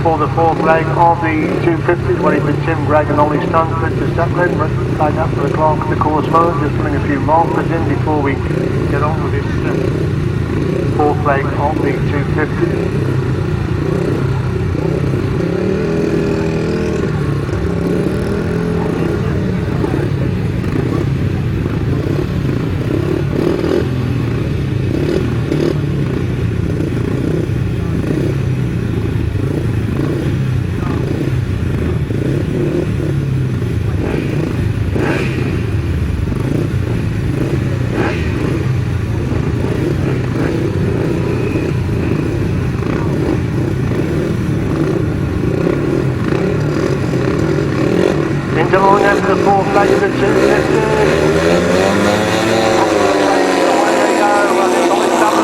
for the fourth leg of the 250s, waiting for Tim Gregg and Ollie Stanford to step in. Like that for the clock at the course mode, just putting a few markers in before we get on with this fourth leg of the 250s. Going into the fourth leg of the 250s.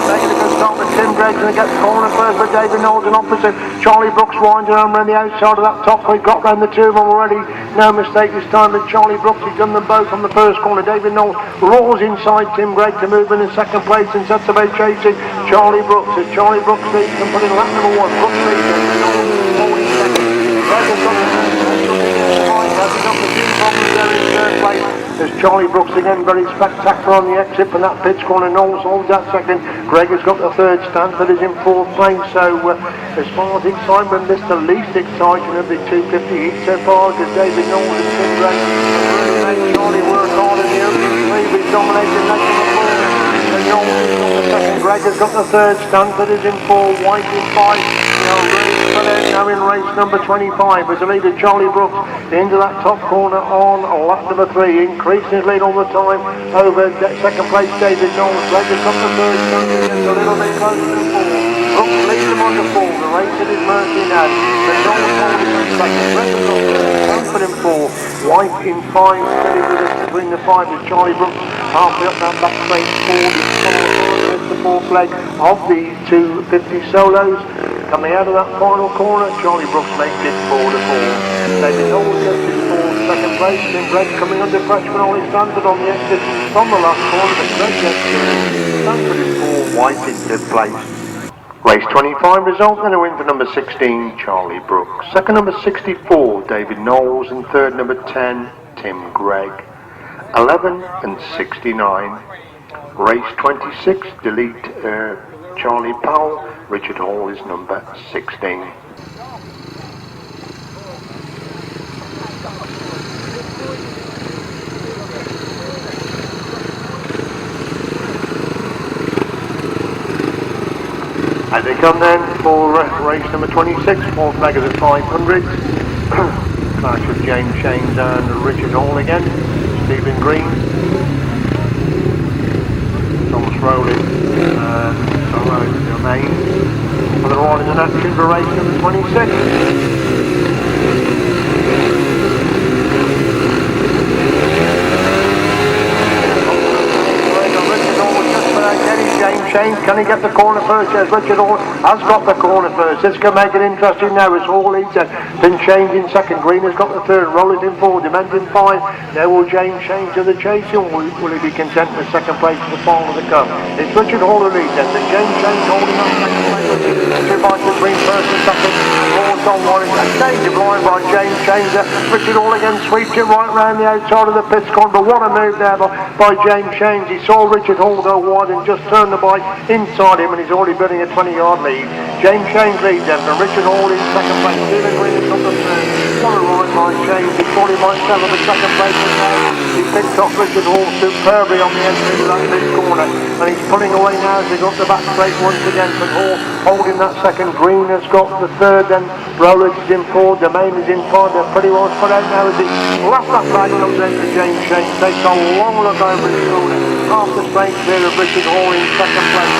Making a good start with Tim Gregg, and he gets the corner first with David Knowles and opposite. Charlie Brooks winds around the outside of that top. We got round the two of them already. No mistake this time with Charlie Brooks. He's done them both on the first corner. David Knowles roars inside Tim Gregg to move in second place and sets about chasing Charlie Brooks. As Charlie Brooks leads and put in lap number one. Brooks leads and Knowles forward second. Gregg has got the third place as Charlie Brooks again very spectacular on the exit from that pitch corner. Knowles holds that second. Gregg has got the third. Stanford is in fourth place. So as far as excitement, this is the least exciting of the 250 heat so far, because David Knowles and Tim Gregg really made Charlie work hard in the opening three, but he's dominated that number four. And Knowles has got the second. Gregg has got the third. Stanford is in four. White in five. Now in race number 25 as the leader Charlie Brooks into that top corner on lap number 3, increasing his lead all the time over second place David Knowles. Gregg has got the third, Stanford a little bit closer than 4. Brooks leads him on the 4. The race at his mercy now. But Knowles holding in second. Gregg has got third, Stanford in 4. White in 5. Steady with us between the 5 is Charlie Brooks halfway up that back straight forward. The fourth leg of the 250 solos. Coming out of that final corner, Charlie Brooks makes it 4-4. David Knowles gets his fourth, second place. Tim Gregg coming under pressure when Ollie Stanford on the exit from the last corner. But Gregg gets Stanford in 4, White in fifth place. Race 25 result, and a win for number 16, Charlie Brooks. Second number 64, David Knowles, and third number 10, Tim Gregg. 11 and 69. Race 26, delete Charlie Powell. Richard Hall is number 16. As they come then for race number 26, fourth leg of the 500s. Clash of James Shanes and Richard Hall again. Stephen Green, Thomas Rowley, and Sorrow Domain. For the riders in action for race number 26. James Shanes, can he get the corner first? Yes, Richard Hall has got the corner first. This can make it interesting now as Hall leads it. Then Shanes in second. Green has got the third. Rollers in four. Demand in five. Now will James Shanes to the chase, or will he be content with second place for the final of the cup? It's Richard Hall who leads it. Then James Shanes holding up second place. Two bites between first and second. Hall's on one. A change of line by James Shanes. Richard Hall again sweeps it right round the outside of the pit corner. But what a move there by James Shanes. He saw Richard Hall go wide and just turned the bike inside him, and he's already building a 20-yard lead. James Shanes leads them, and Richard Hall in second place. Stephen Green is on the third. What a ride by Shanes. He thought he might settle the second place, but now he picked up Richard Hall superbly on the entry to that mid corner, and he's pulling away now as he got the back straight once again. But Hall holding that second. Green has got the third, then Rowland is in four. Domain is in five. They're pretty well spread out now as he left that flag and looks into James Shanes. Takes a long look over his shoulder. Half the strength there of Richard Hall in second place.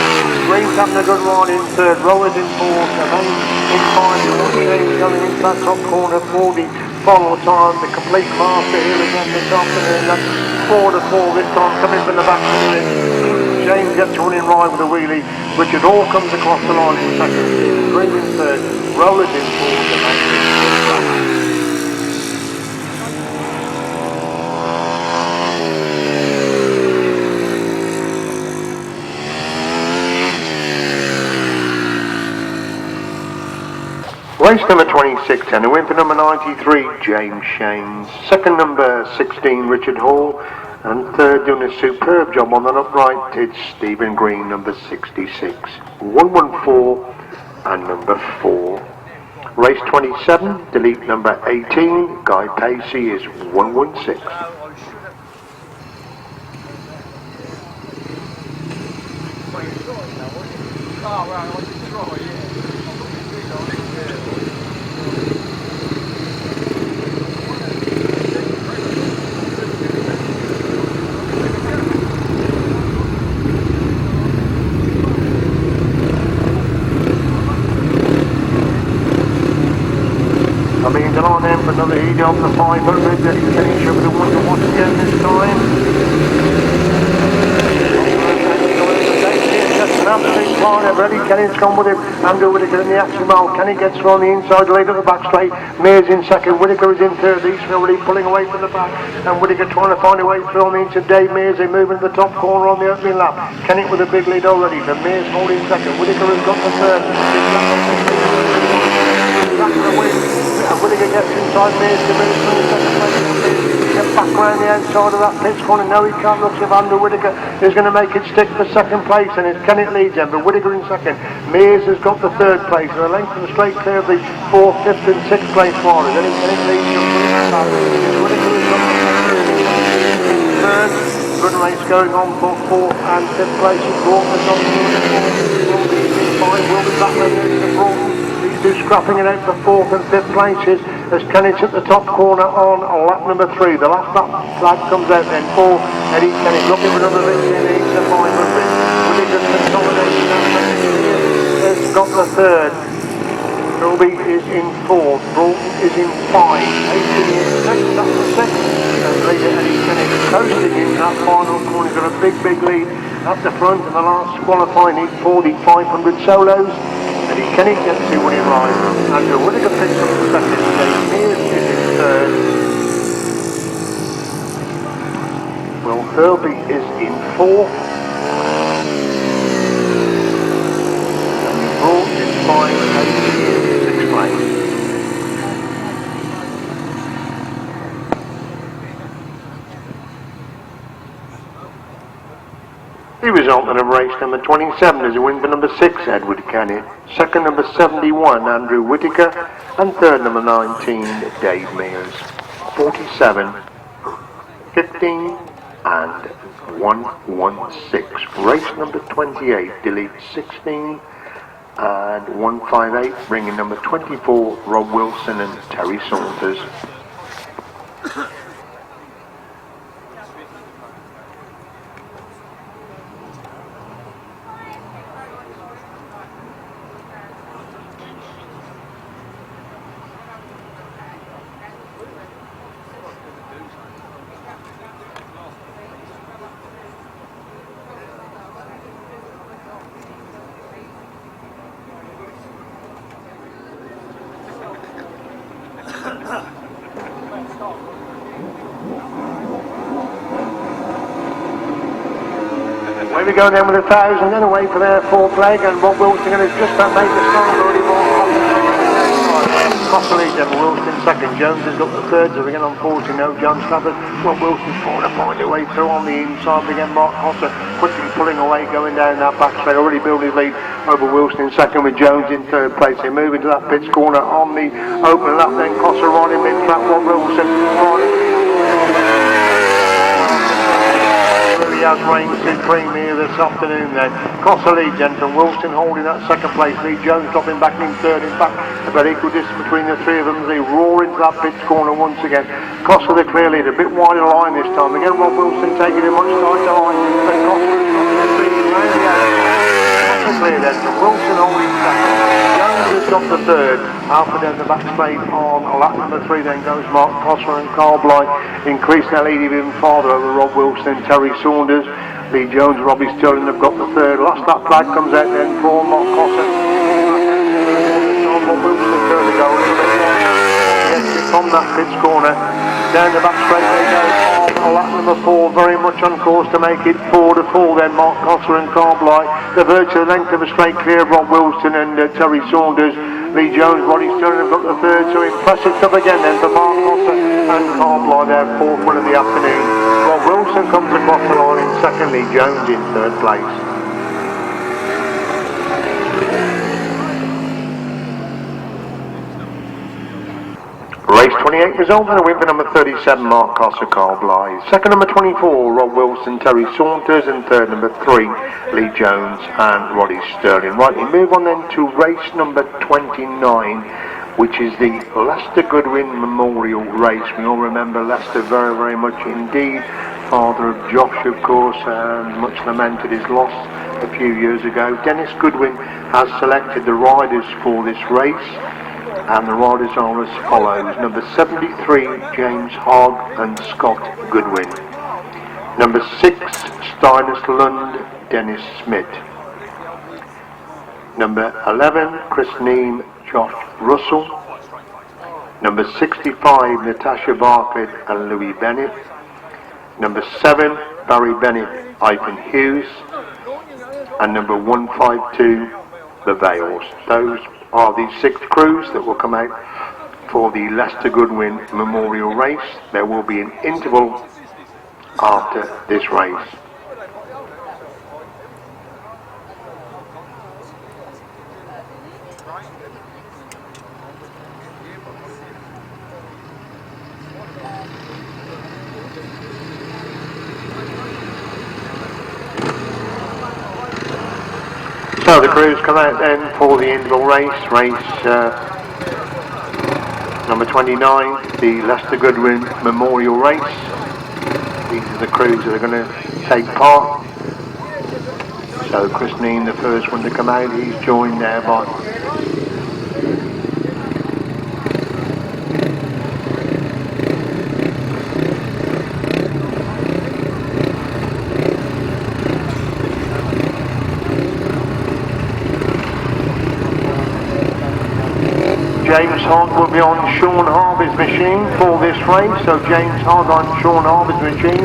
Green's having a good ride in third. Rowland in fourth. Domain in five. Shanes going into that top corner for the final time. The complete master here again this afternoon. That's 4-4 this time, coming from the back of the ring. Shanes gets one in right with a wheelie. Richard Hall comes across the line in second. Green in third. Rowland in fourth. Domain in fifth. Race number 26 and a win for number 93, James Shanes. Second, number 16, Richard Hall. And third, doing a superb job on that upright, it's Stephen Green, number 66. 114 and number 4. Race 27, delete number 18, Guy Pacey is 116. Coming into line then for another heat on the 500, Kennett should be the one to watch again this time. An absolute fine, ready. Kennett's gone with him. Andrew Whittaker in the action mile. Kennett gets through on the inside lead at the back straight. Mears in second. Whittaker is in third. These are already pulling away from the back. And Whittaker trying to find a way through on the inside. Dave Mears, they move into the top corner on the opening lap. Kennett with a big lead already. But Mears holding second. Whittaker has got the third. And Whittaker gets inside Mears to move through the second place. Get back around the outside of that pitch corner. No, he can't. Looks if Andrew Whittaker is going to make it stick for second place, and it's Kennett leads him, but Whittaker in second. Mears has got the third place, and a length from the straight clear of the 4th, 5th and 6th place riders. Then Kennett leads him. Whittaker has got the third. Good race going on for 4th and 5th places. Broughton on the 4th. Will be back there to Broughton. These two scrapping it out for 4th and 5th places as Kennett's at the top corner on lap number 3. The last lap flag comes out then for Eddie Kennett, looking for another victory in the 500. Whittaker's consolidation has got the third. Kilby is in 4th, Broughton is in 5, 18 is next, that's the 6th. And leader Eddie Kennett coasting into that final corner. He's got a big lead up the front, and the last qualifying heat for the 500 solos. Eddie Kennett gets to when he rides. Andrew Whittaker picks up the second place. Mears is in third. Will Herbie is in 4th. And Broad is 5 and 8 in 6th place. The result of race number 27 is a win for number 6, Edward Kennett. Second, number 71, Andrew Whittaker. And third, number 19, Dave Mears. 47, 15 and 116. Race number 28, delete 16 and 158, bringing number 24, Rob Wilson and Terry Saunders. Away we go then with 1,000, then away for their 4th leg, and Rob Wilson has just about made the start already. Costa leads then, Wilson second. Jones has got the third, so again unfortunately no John Stafford. Rob Wilson's trying to find a way through on the inside. Again Mark Costa quickly pulling away, going down that back straight, already building his lead over Wilson in second with Jones in third place. They move into that pits corner on the open lap, then Costa riding mid-track. Rob Wilson really has reigned supreme here this afternoon then. Costa leads then from Wilson holding that second place lead. Jones dropping back in third. In fact, about equal distance between the three of them as they roar into that pits corner once again. Costa the clear lead, a bit wider line this time. Again Rob Wilson taking a much tighter line. But Costa clear then from Wilson holding second. Jones has got the third. Halfway down the back straight on lap number 3 then goes Mark Costa and Carl Bly. Increase their lead even farther over Rob Wilson and Terry Saunders. Lee Jones, Robbie Sterling have got the third. Last lap flag comes out then for Mark Costa. Rob Wilson turn to go a little bit more. Gets it from that pits corner. Down the back straight they go on lap number 4, very much on course to make it 4-4 then. Mark Costa and Carl Bly. They're virtually the length of a straight clear of Rob Wilson and Terry Saunders. Lee Jones, Roddy Sterling have got the third, so impressive stuff again then for Mark Cotter and Carl Bly, their fourth win of the afternoon. Rob Wilson comes across the line in second, Lee Jones in third place. Race 28 result and a win for number 37, Mark Cotter, Carl Bly. Second, number 24, Rob Wilson, Terry Saunders, and third, number 3, Lee Jones and Roddy Sterling. Right, we move on then to race number 29, which is the Lester Goodwin Memorial Race. We all remember Lester very, very much indeed. Father of Josh, of course, and much lamented his loss a few years ago. Dennis Goodwin has selected the riders for this race, and the riders are as follows. Number 73, James Hogg and Scott Goodwin. Number 6, Steinus Lund, Dennis Smith. Number 11, Chris Neame, Josh Russell. Number 65, Natasha Bartlett and Louis Bennett. Number 7, Barry Bennett, Ivan Hughes. And number 152, The Vales. Those are the 6 crews that will come out for the Lester Goodwin Memorial Race. There will be an interval after this race. So the crews come out then for the interval race, number 29, the Lester Goodwin Memorial Race. These are the crews that are going to take part. So Chris Neame, the first one to come out, he's joined there by James Hogg will be on Sean Harvey's machine for this race. So James Hogg on Sean Harvey's machine.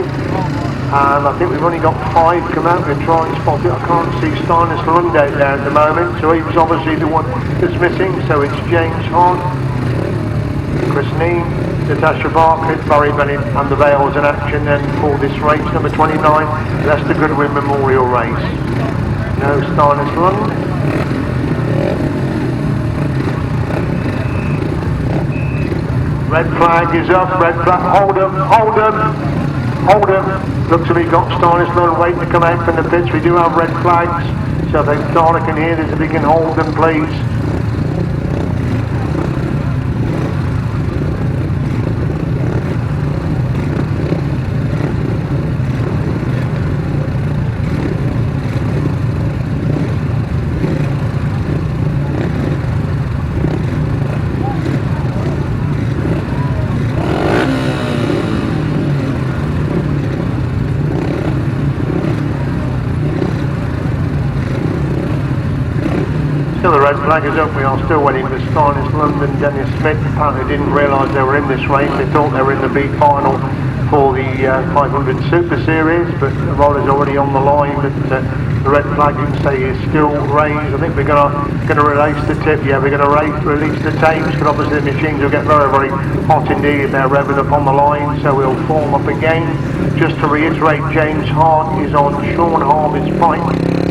And I think we've only got 5 come out and try and spot it. I can't see Steinus Lund out there at the moment. So he was obviously the one that's missing. So it's James Hogg, Chris Neame, Natasha Bartlett, Barry Bennett and the Vales in action then for this race. Number 29, Lester Goodwin Memorial Race. No Steinus Lund. Red flag is up, red flag, hold him. Looks like we've got Steinus Lund waiting to come out from the pits. We do have red flags, so I think Donna can hear this if we can hold them, please. Still the red flag is up. We are still waiting for Steinus Lund and Dennis Smith. Apparently didn't realise they were in this race. They thought they were in the B final for the 500 Super Series, but the rider's already on the line. But the red flag, you can say, is still raised. I think we're going to release the tip. Yeah, we're going to release the tapes, because obviously the machines will get very, very hot indeed if they're revving up on the line. So we'll form up again. Just to reiterate, James Hart is on Sean Harvey's bike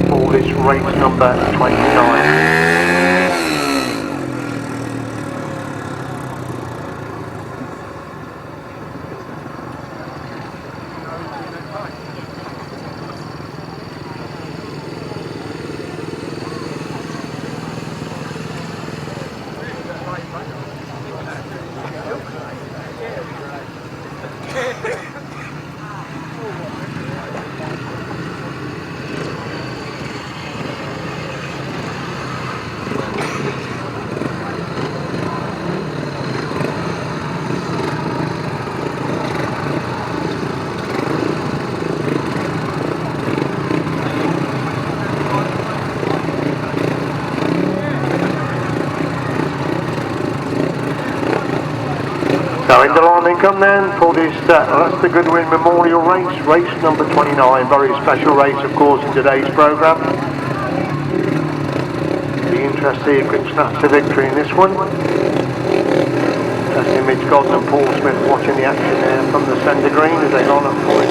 for this race number 29. So into line they come then for this Lester Goodwin Memorial Race, race number 29. Very special race, of course, in today's programme. The interest here could snatch the victory in this one. Testing Mitch Godden Paul Smith watching the action there from the centre green as they line up for it.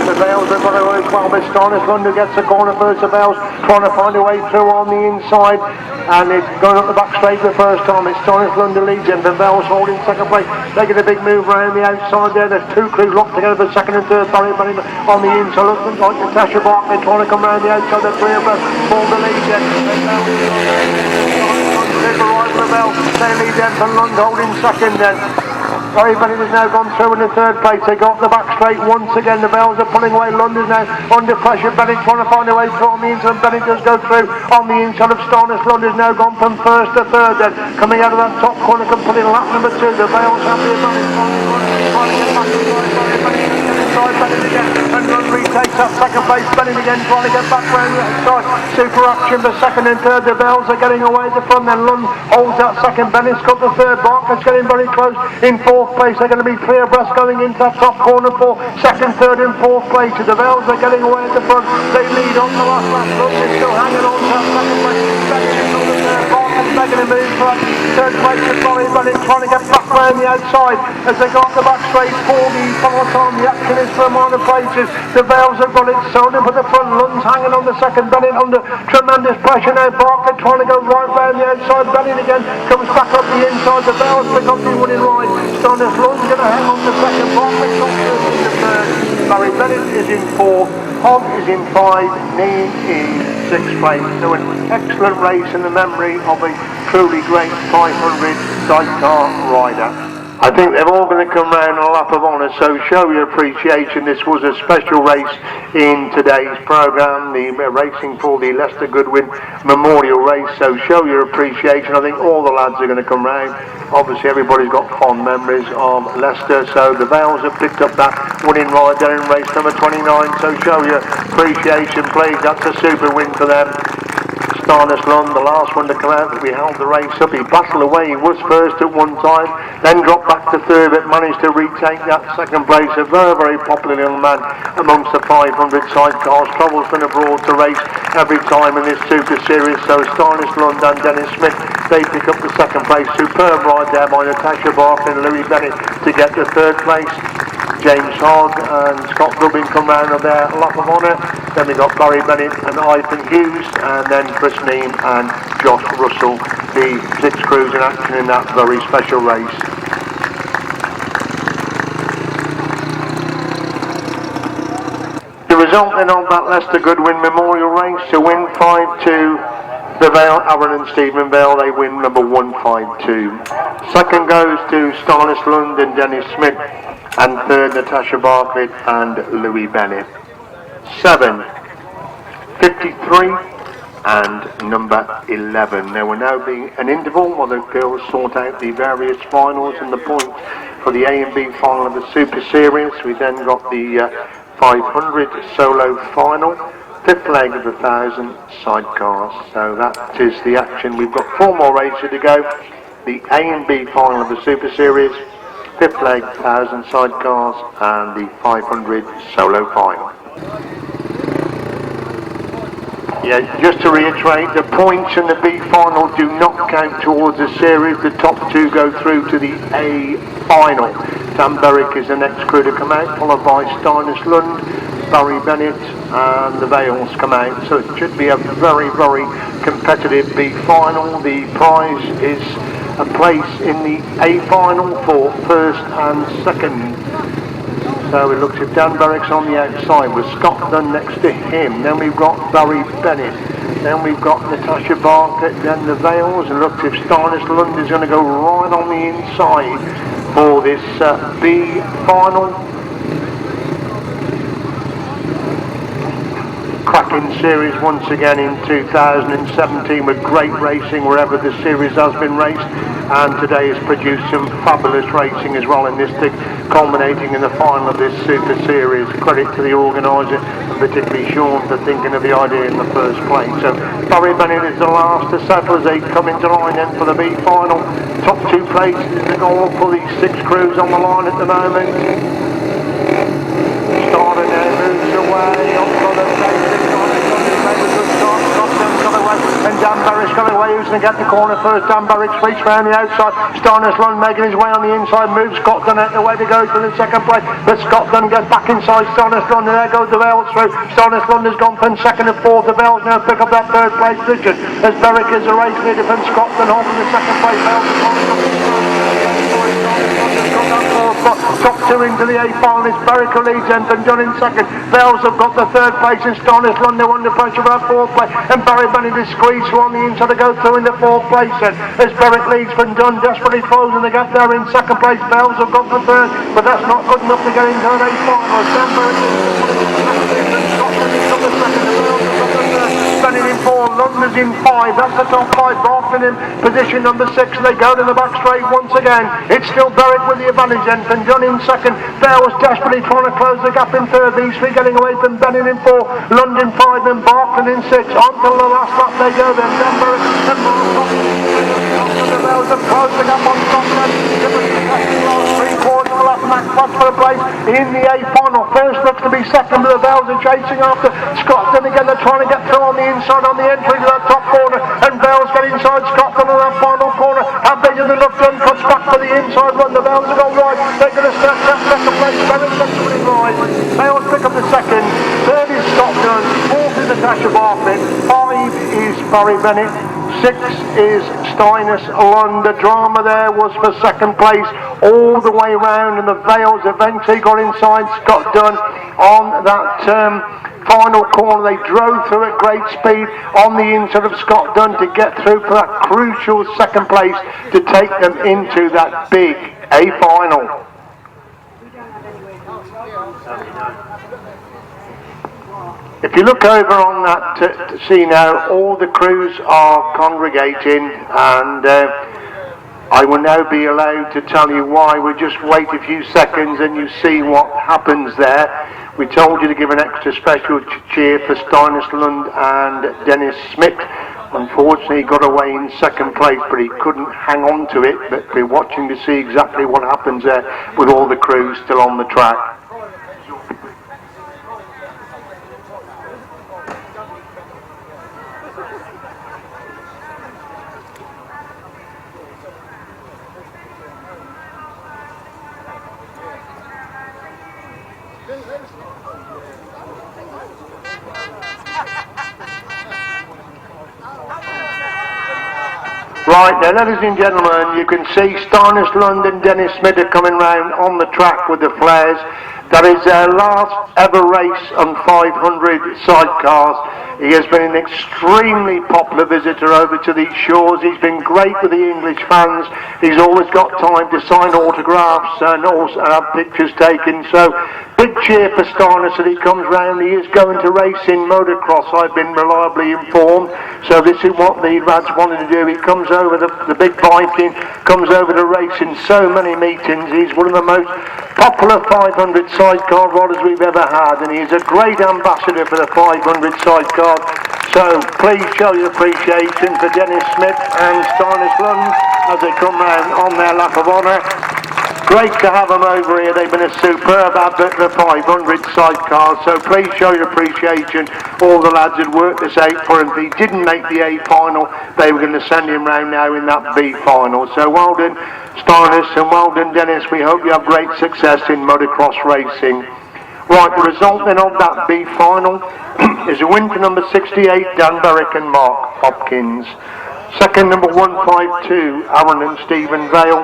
The Vales have got away as well, but Starness London gets the corner first. The Vales trying to find a way through on the inside, and it's going up the back straight the first time. It's Starness London leads in. The Vales holding second place, making a big move around the outside there. There's two crews locked together for second and third. Barry on the inside, looking like Natasha Barkley trying to come round the outside. The three of us form the lead there. They lead them from London holding second then. Everybody has now gone through in the third place. They got the back straight once again. The Vales are pulling away. London's now under pressure. Bennett trying to find a way through on the inside. Bennett does go through on the inside of Starness. London's now gone from first to third then. Coming out of that top corner, completing lap number 2. The Vales have the advantage. Trying to get back inside Bennett again. And London retakes that second place. Bennett again trying to get back round the outside. Super action for second and third. The Vales are getting away at the front. Then London holds that second. Bennett's got the third. Barker's getting very close in fourth place. They're going to be three abreast going into that top corner for second, third and fourth place. The Vales are getting away at the front. They lead on the last lap. London's still hanging on to that second place. Bennett's on the third. Barker's making a move for that third place. The Barry Bennett trying to get back round the outside as they got the back straight for the part-time. The action is for a minor places. The Vales have got it sewn in for the front. Lund's hanging on the second. Bennett under tremendous pressure now. Barker trying to go right round the outside. Bennett again comes back up the inside. The Vales pick up the winning line. Starness Lund's going to hang on to second. Barker's on third in the third. Barry Bennett is in fourth. Hogg is in 5. Nean in 6th place. So an excellent race in the memory of a truly great 500 sidecar rider. I think they're all going to come round on a lap of honour, so show your appreciation. This was a special race in today's programme, the racing for the Lester Goodwin Memorial Race, so show your appreciation. I think all the lads are going to come round. Obviously everybody's got fond memories of Leicester, so the Vales have picked up that winning ride there in race number 29, so show your appreciation please. That's a super win for them. Starness Lund, the last one to come out, but we held the race up. He battled away. He was first at one time, then dropped back to third, but managed to retake that second place. A very, very popular young man amongst the 500 sidecars. Travels from abroad to race every time in this Super Series. So Starness Lund and Dennis Smith, they pick up the second place. Superb ride there by Natasha Barkley and Louis Bennett to get the third place. James Hogg and Scott Rubin come round on their lap of honour. Then we got Barry Bennett and Ivan Hughes, and then Chris Neame and Josh Russell, the 6 crews in action in that very special race. The result then of that Lester Goodwin Memorial Race, to win 5-2, the Vale, Aaron and Stephen Vale, they win number 152. Second goes to Starness Lund and Dennis Smith, and third Natasha Barkley and Louis Bennett. 7, 53 and number 11. There will now be an interval while the girls sort out the various finals and the points for the A and B final of the Super Series. We then got the 500 solo final, 5th leg of the 1,000 sidecars. So that is the action. We've got 4 more races to go. The A and B final of the Super Series, 5th leg, 1,000 sidecars, and the 500 solo final. Yeah, just to reiterate, the points in the B final do not count towards the series. The top 2 go through to the A final. Sam Berwick is the next crew to come out, followed by Starness Lund, Barry Bennett, and the Vales come out. So it should be a very, very competitive B final. The prize is a place in the A final for first and second. So it looks at Dan Berwick's on the outside with Scott Dunn next to him. Then we've got Barry Bennett. Then we've got Natasha Barker. Then the Vales. And looks if Starness Lund is going to go right on the inside for this B final. Cracking series once again in 2017 with great racing wherever the series has been raced, and today has produced some fabulous racing as well in this thing, culminating in the final of this Super Series. Credit to the organiser and particularly Sean for thinking of the idea in the first place. So Barry Bennett is the last to settle as they come into line then for the B final. Top 2 places in the goal for these 6 crews on the line at the moment. Starter now moves away on the and Dan Barrett's got away. Who's going to get the corner first? Dan Barrett sweeps round the outside. Starness Lund making his way on the inside. Moves Scott Dunn out the way to go to the second place, but Scott Dunn gets back inside Starness Lund, and there goes the Vales through. Starness Lund has gone from second and fourth. The Vales now pick up that third place position as Berwick is a race leader from Scott Dunn holding the second place. Vales is holding up top two into the A final. It's Berwick who leads them, and Dunn in second. Vales have got the third place, and Starness Lund now under pressure for that fourth place, and Barry Benny to squeeze through on the inside to go through in the fourth place then, as Berwick leads from Dunn, desperately closing the gap there in second place. Vales have got the third, but that's not good enough to get into an A final. Dan Barrett Benny in four, London's in five, that's the top five. Barton in position number six, they go to the back straight once again. It's still Berwick with the advantage then, from Dunn in second. Bell was desperately trying to close the gap in third. These three getting away from Benning in four, London five, and Barton in six. On till the last lap they go then. Dan Berwick and Barton the Bells have closed the gap on top then. Three-quarters of the lap, Max Potts for a place in the A final. First looks to be second, but the Bells are chasing after Scotland again. They're trying to get through on the inside on the entry to that top corner, and Bells get inside Scotland on that final corner. How big is the look done? Cuts back for the inside run. The Bells have gone right. They're going to start that second place. Berwick looks to win right. Bells pick up the second. Third is Scotland. Fourth is Natasha Bartlett. Five is Barry Bennett. Six is Steinus Lund. The drama there was for second place all the way round, and the Vales eventually got inside Scott Dunn on that final corner. They drove through at great speed on the inside of Scott Dunn to get through for that crucial second place to take them into that big A final. If you look over on that see now, all the crews are congregating, and I will now be allowed to tell you why. We'll just wait a few seconds and you see what happens there. We told you to give an extra special cheer for Steinus Lund and Dennis Smith. Unfortunately, he got away in second place, but he couldn't hang on to it. But we're watching to see exactly what happens there with all the crews still on the track. Right now, ladies and gentlemen, you can see Steinus Lund and Dennis Smith are coming round on the track with the flares. That is their last ever race on 500 sidecars. He has been an extremely popular visitor over to these shores. He's been great with the English fans. He's always got time to sign autographs and also have pictures taken. So big cheer for Steinus that he comes round. He is going to race in motocross, I've been reliably informed. So this is what the lads wanted to do. He comes over the big Viking, comes over to race in so many meetings. He's one of the most popular 500 sidecar riders we've ever had, and he's a great ambassador for the 500 sidecar. So please show your appreciation for Dennis Smith and Steinus Lund as they come round on their lap of honour. Great to have them over here. They've been a superb advert for the 500 sidecars, so please show your appreciation. All the lads had worked this out for him. If he didn't make the A final, they were going to send him round now in that B final. So well done Steinus and well done Dennis. We hope you have great success in motocross racing. Right, the result then of that B final is a win for number 68, Dan Berwick and Mark Hopkins. Second, number 152, Aaron and Stephen Vale.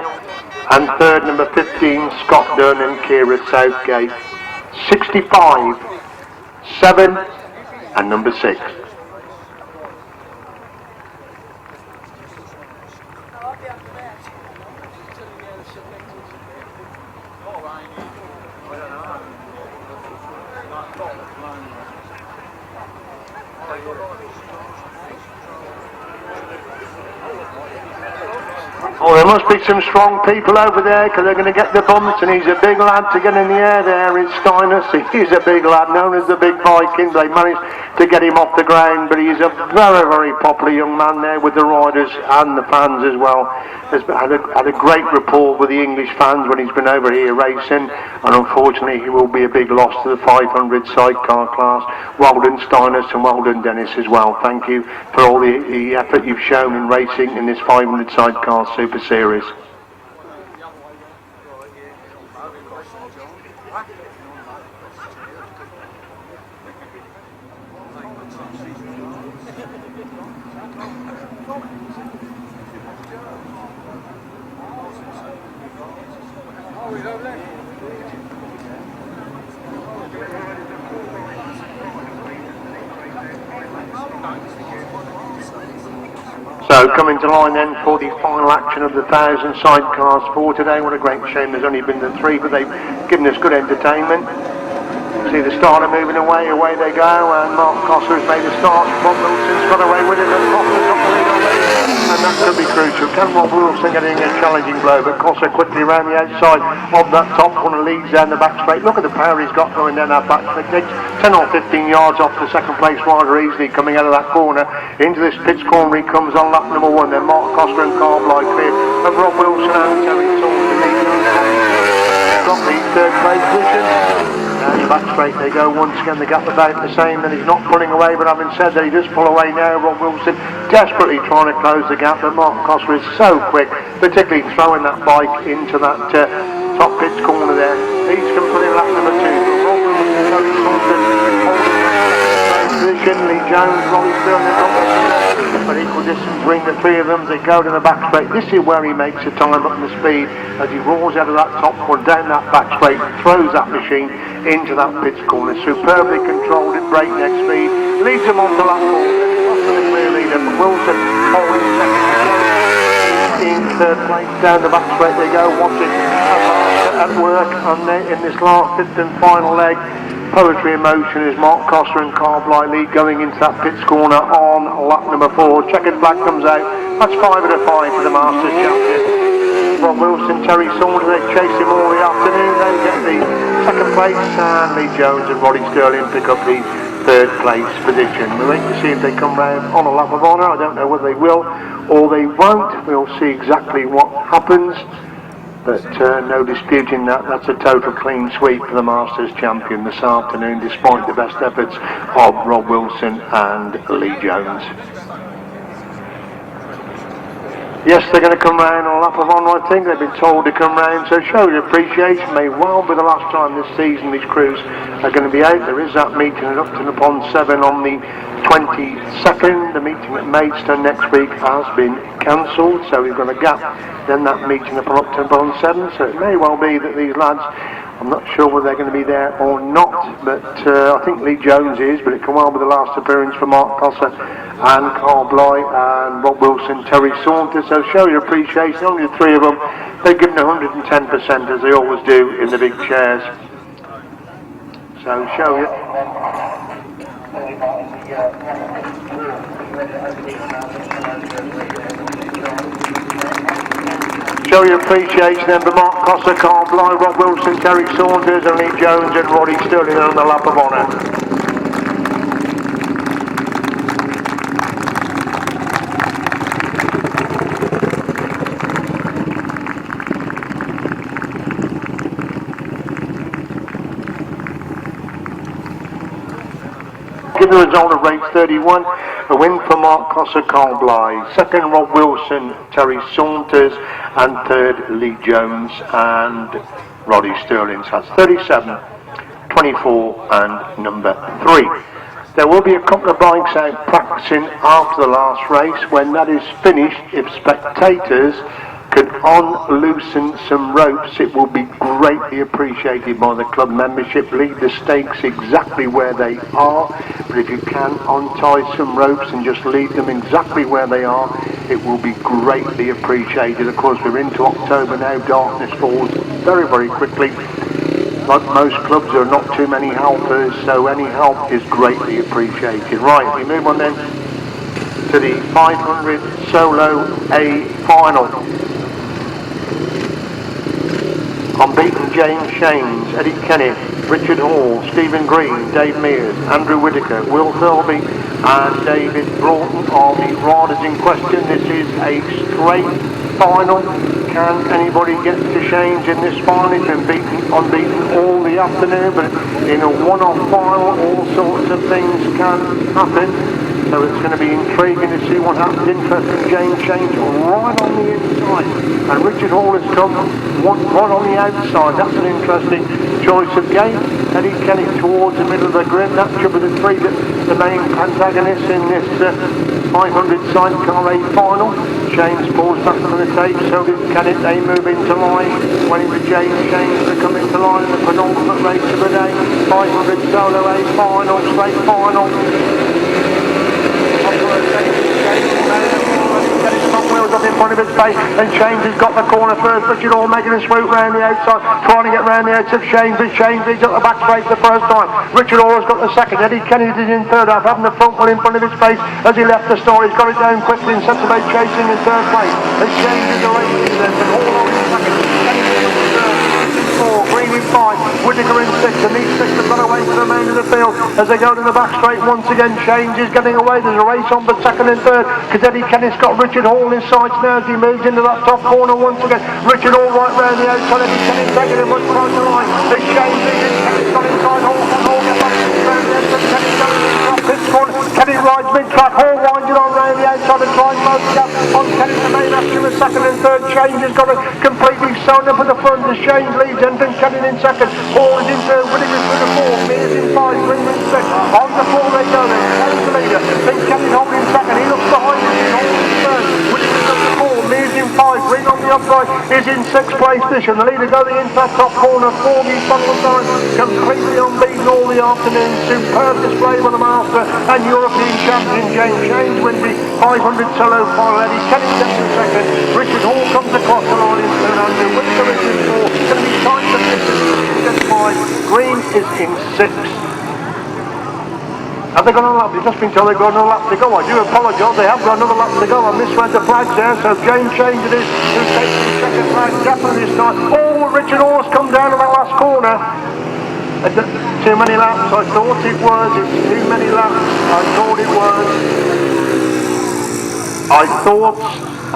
And third, number 15, Scott Dunn and Kira Southgate. 65, 7 and number 6. Oh, there must be some strong people over there because they're going to get the bumps, and he's a big lad to get in the air there. It's Steiners. He's a big lad, known as the Big Viking. They managed to get him off the ground, but he's a very, very popular young man there with the riders and the fans as well. Has had a great rapport with the English fans when he's been over here racing, and unfortunately he will be a big loss to the 500 sidecar class. Well done Steiners and well done Dennis as well. Thank you for all the effort you've shown in racing in this 500 sidecar Super Series. So coming to line then for the final action of the 1,000 sidecars for today. What a great shame there's only been the 3, but they've given us good entertainment. See the starter moving away they go, and Mark Cosser has made a start. Rob Wilson's got away with it, and Cosser's got the lead already, and that could be crucial. Can Rob Wilson getting a challenging blow, but Cosser quickly around the outside of that top corner, leads down the back straight. Look at the power he's got going down that back straight. Takes 10 or 15 yards off the second place rider easily coming out of that corner. Into this pitch corner he comes on lap number 1, then Mark Cosser and Carl Bly clear of Rob Wilson and Terry Saunders. Got the third place position. Down the back straight they go once again, the gap about the same, and he's not pulling away, but having said that, he does pull away now. Rob Wilson desperately trying to close the gap, but Mark Cosser is so quick, particularly throwing that bike into that top pitch corner there. He's going to put in lap number 2. Rob Wilson, Terry Saunders, position, Lee Jones, Robbie Sterling, but equal distance between the 3 of them. They go to the back straight. This is where he makes the time up and the speed as he roars out of that top corner, down that back straight, throws that machine into that pitch corner. Superbly controlled at breakneck speed, leads him on to lap 4. After the clear leader, but Wilson holding second. In third place, down the back straight they go, watching at work in this last 5th and final leg. Poetry in motion is Mark Cosser and Carl Bly lead going into that pitch corner on lap number 4. Checkered flag comes out. That's 5 out of 5 for the Masters champion. Rob Wilson, Terry Saunders, they chase him all the afternoon. They get the second place, and Lee Jones and Roddy Sterling pick up the third place position. We'll wait to see if they come round on a lap of honour. I don't know whether they will or they won't. We'll see exactly what happens. But no disputing that, that's a total clean sweep for the Masters champion this afternoon, despite the best efforts of Rob Wilson and Lee Jones. Yes, they're going to come round on a lap of honour, I think. They've been told to come round, so show your appreciation. May well be the last time this season these crews are going to be out. There is that meeting at Upton upon 7 on the 22nd. The meeting at Maidstone next week has been cancelled, so we've got a gap. Then that meeting upon Upton upon 7, so it may well be that these lads, I'm not sure whether they're going to be there or not, but I think Lee Jones is, but it can well be the last appearance for Mark Cosser and Carl Bly and Rob Wilson, Terry Saunders. So show your appreciation. Only the 3 of them, they've given 110% as they always do in the big chairs. So show you. Show your appreciation then for Mark Cosser, Carl Bly, Rob Wilson, Terry Saunders and Lee Jones and Roddy Sterling on the lap of honour. Give the result of race 31, a win for Mark Cosser, Carl Bly, second Rob Wilson, Terry Saunders, and third Lee Jones and Roddy Sterling. So that's 37, 24 and number 3. There will be a couple of bikes out practicing after the last race. When that is finished, if spectators could unloosen some ropes, it will be greatly appreciated by the club membership. Leave the stakes exactly where they are, but if you can untie some ropes and just leave them exactly where they are, it will be greatly appreciated. Of course, we're into October now, darkness falls very, very quickly. Like most clubs, there are not too many helpers, so any help is greatly appreciated. Right, we move on then to the 500 Solo A Final. Unbeaten James Shanes, Eddie Kennett, Richard Hall, Stephen Green, Dave Mears, Andrew Whitaker, Will Thirlby and David Broughton are the riders in question. This is a straight final. Can anybody get to Shanes in this final? He's been unbeaten all the afternoon, but in a one-off final all sorts of things can happen. So it's going to be intriguing to see what happens. Interesting, James Shanes right on the inside. And Richard Hall has come right on the outside. That's an interesting choice of game. Eddie Kennett towards the middle of the grid. That should be the three, the main antagonists in this 500 Sidecar A final. Shanes pulls back from the tape, so did Kennett. They move into line. Waiting for James Shanes to come into line in the penultimate race of the day. 500 Solo A final, straight final. Front wheels up in front of his face, and Shanes has got the corner first. Richard Hall making a swoop round the outside, trying to get round the outside of Shanes, but Shanes leads up the back straight the first time. Richard Hall has got the second. Eddie Kennett is in third half, having the front wheel in front of his face as he left the start. He's got it down quickly and sets about chasing in third place. As Shanes is the race leader, and Hall on in second. Green in 5, Whitaker in 6, and these 6 have got away to the main of the field as they go to the back straight once again. Shanes is getting away. There's a race on for second and third because Eddie Kennett's got Richard Hall in sights now as he moves into that top corner once again. Richard Hall right round the outside. Eddie Kennett taking him much closer to the line. As Shanes is in, Kennett's got inside Hall gets back round the outside. Kennett's going to drop this corner. Kennett rides mid-track. Hall winds it on round the outside and tries most gap on Kennett. The main after the second and third. Shanes has got it completely sewn up at the front as Shanes leads and Kennett in second. Hall is in third. Whitaker's in the fourth. Mears in 5. Green in 6. On the floor they go. There's the leader. Then Kennett holding second. He looks behind him. He's holding third. Whitaker's up the 4. Mears in 5. Green on the upright is in 6th place position. The leader going into that top corner. 4 East Bottle completely unbeaten all the afternoon. Superb display by the master and European champion James Shanes wins the 500 solo final. Eddie Kennett gets in second. Richard Hall comes across the line in third. Andrew Whitaker is in 4. It's going to be tight to finish. 5. Green is in 6. Have they got another lap? They've just been told they've got another lap to go. I do apologise, they have got another lap to go. I misread the flags there, so James Shanes it is who takes the second flag definitely this time. Oh, Richard Hall's come down to that last corner. Too many laps, I thought it was. It's too many laps, I thought it was. I thought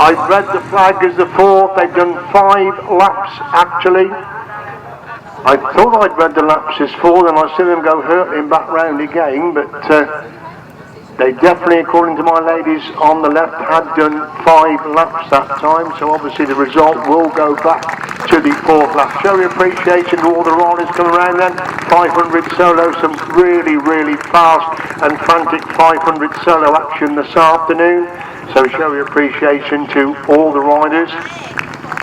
I'd read the flag as the 4th. They've done 5 laps actually. I thought I'd read the laps as 4, then I see them go hurtling back round again, but they definitely, according to my ladies on the left, had done 5 laps that time, so obviously the result will go back to the 4th lap. Show your appreciation to all the riders coming around then. 500 solo, some really, really fast and frantic 500 solo action this afternoon, so show your appreciation to all the riders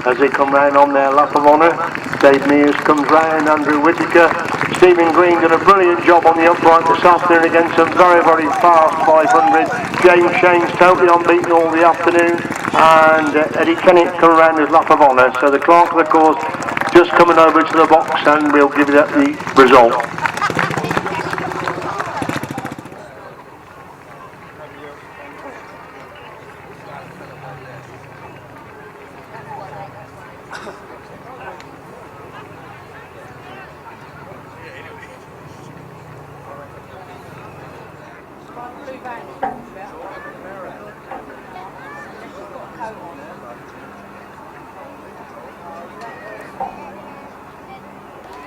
as they come round on their lap of honour. Dave Mears comes round, Andrew Whitaker, Stephen Green did a brilliant job on the upright this afternoon against some very, very fast 500. James Shanes totally unbeaten all the afternoon, and Eddie Kennett come around his lap of honour. So the clerk of the course just coming over to the box and we'll give you that the result.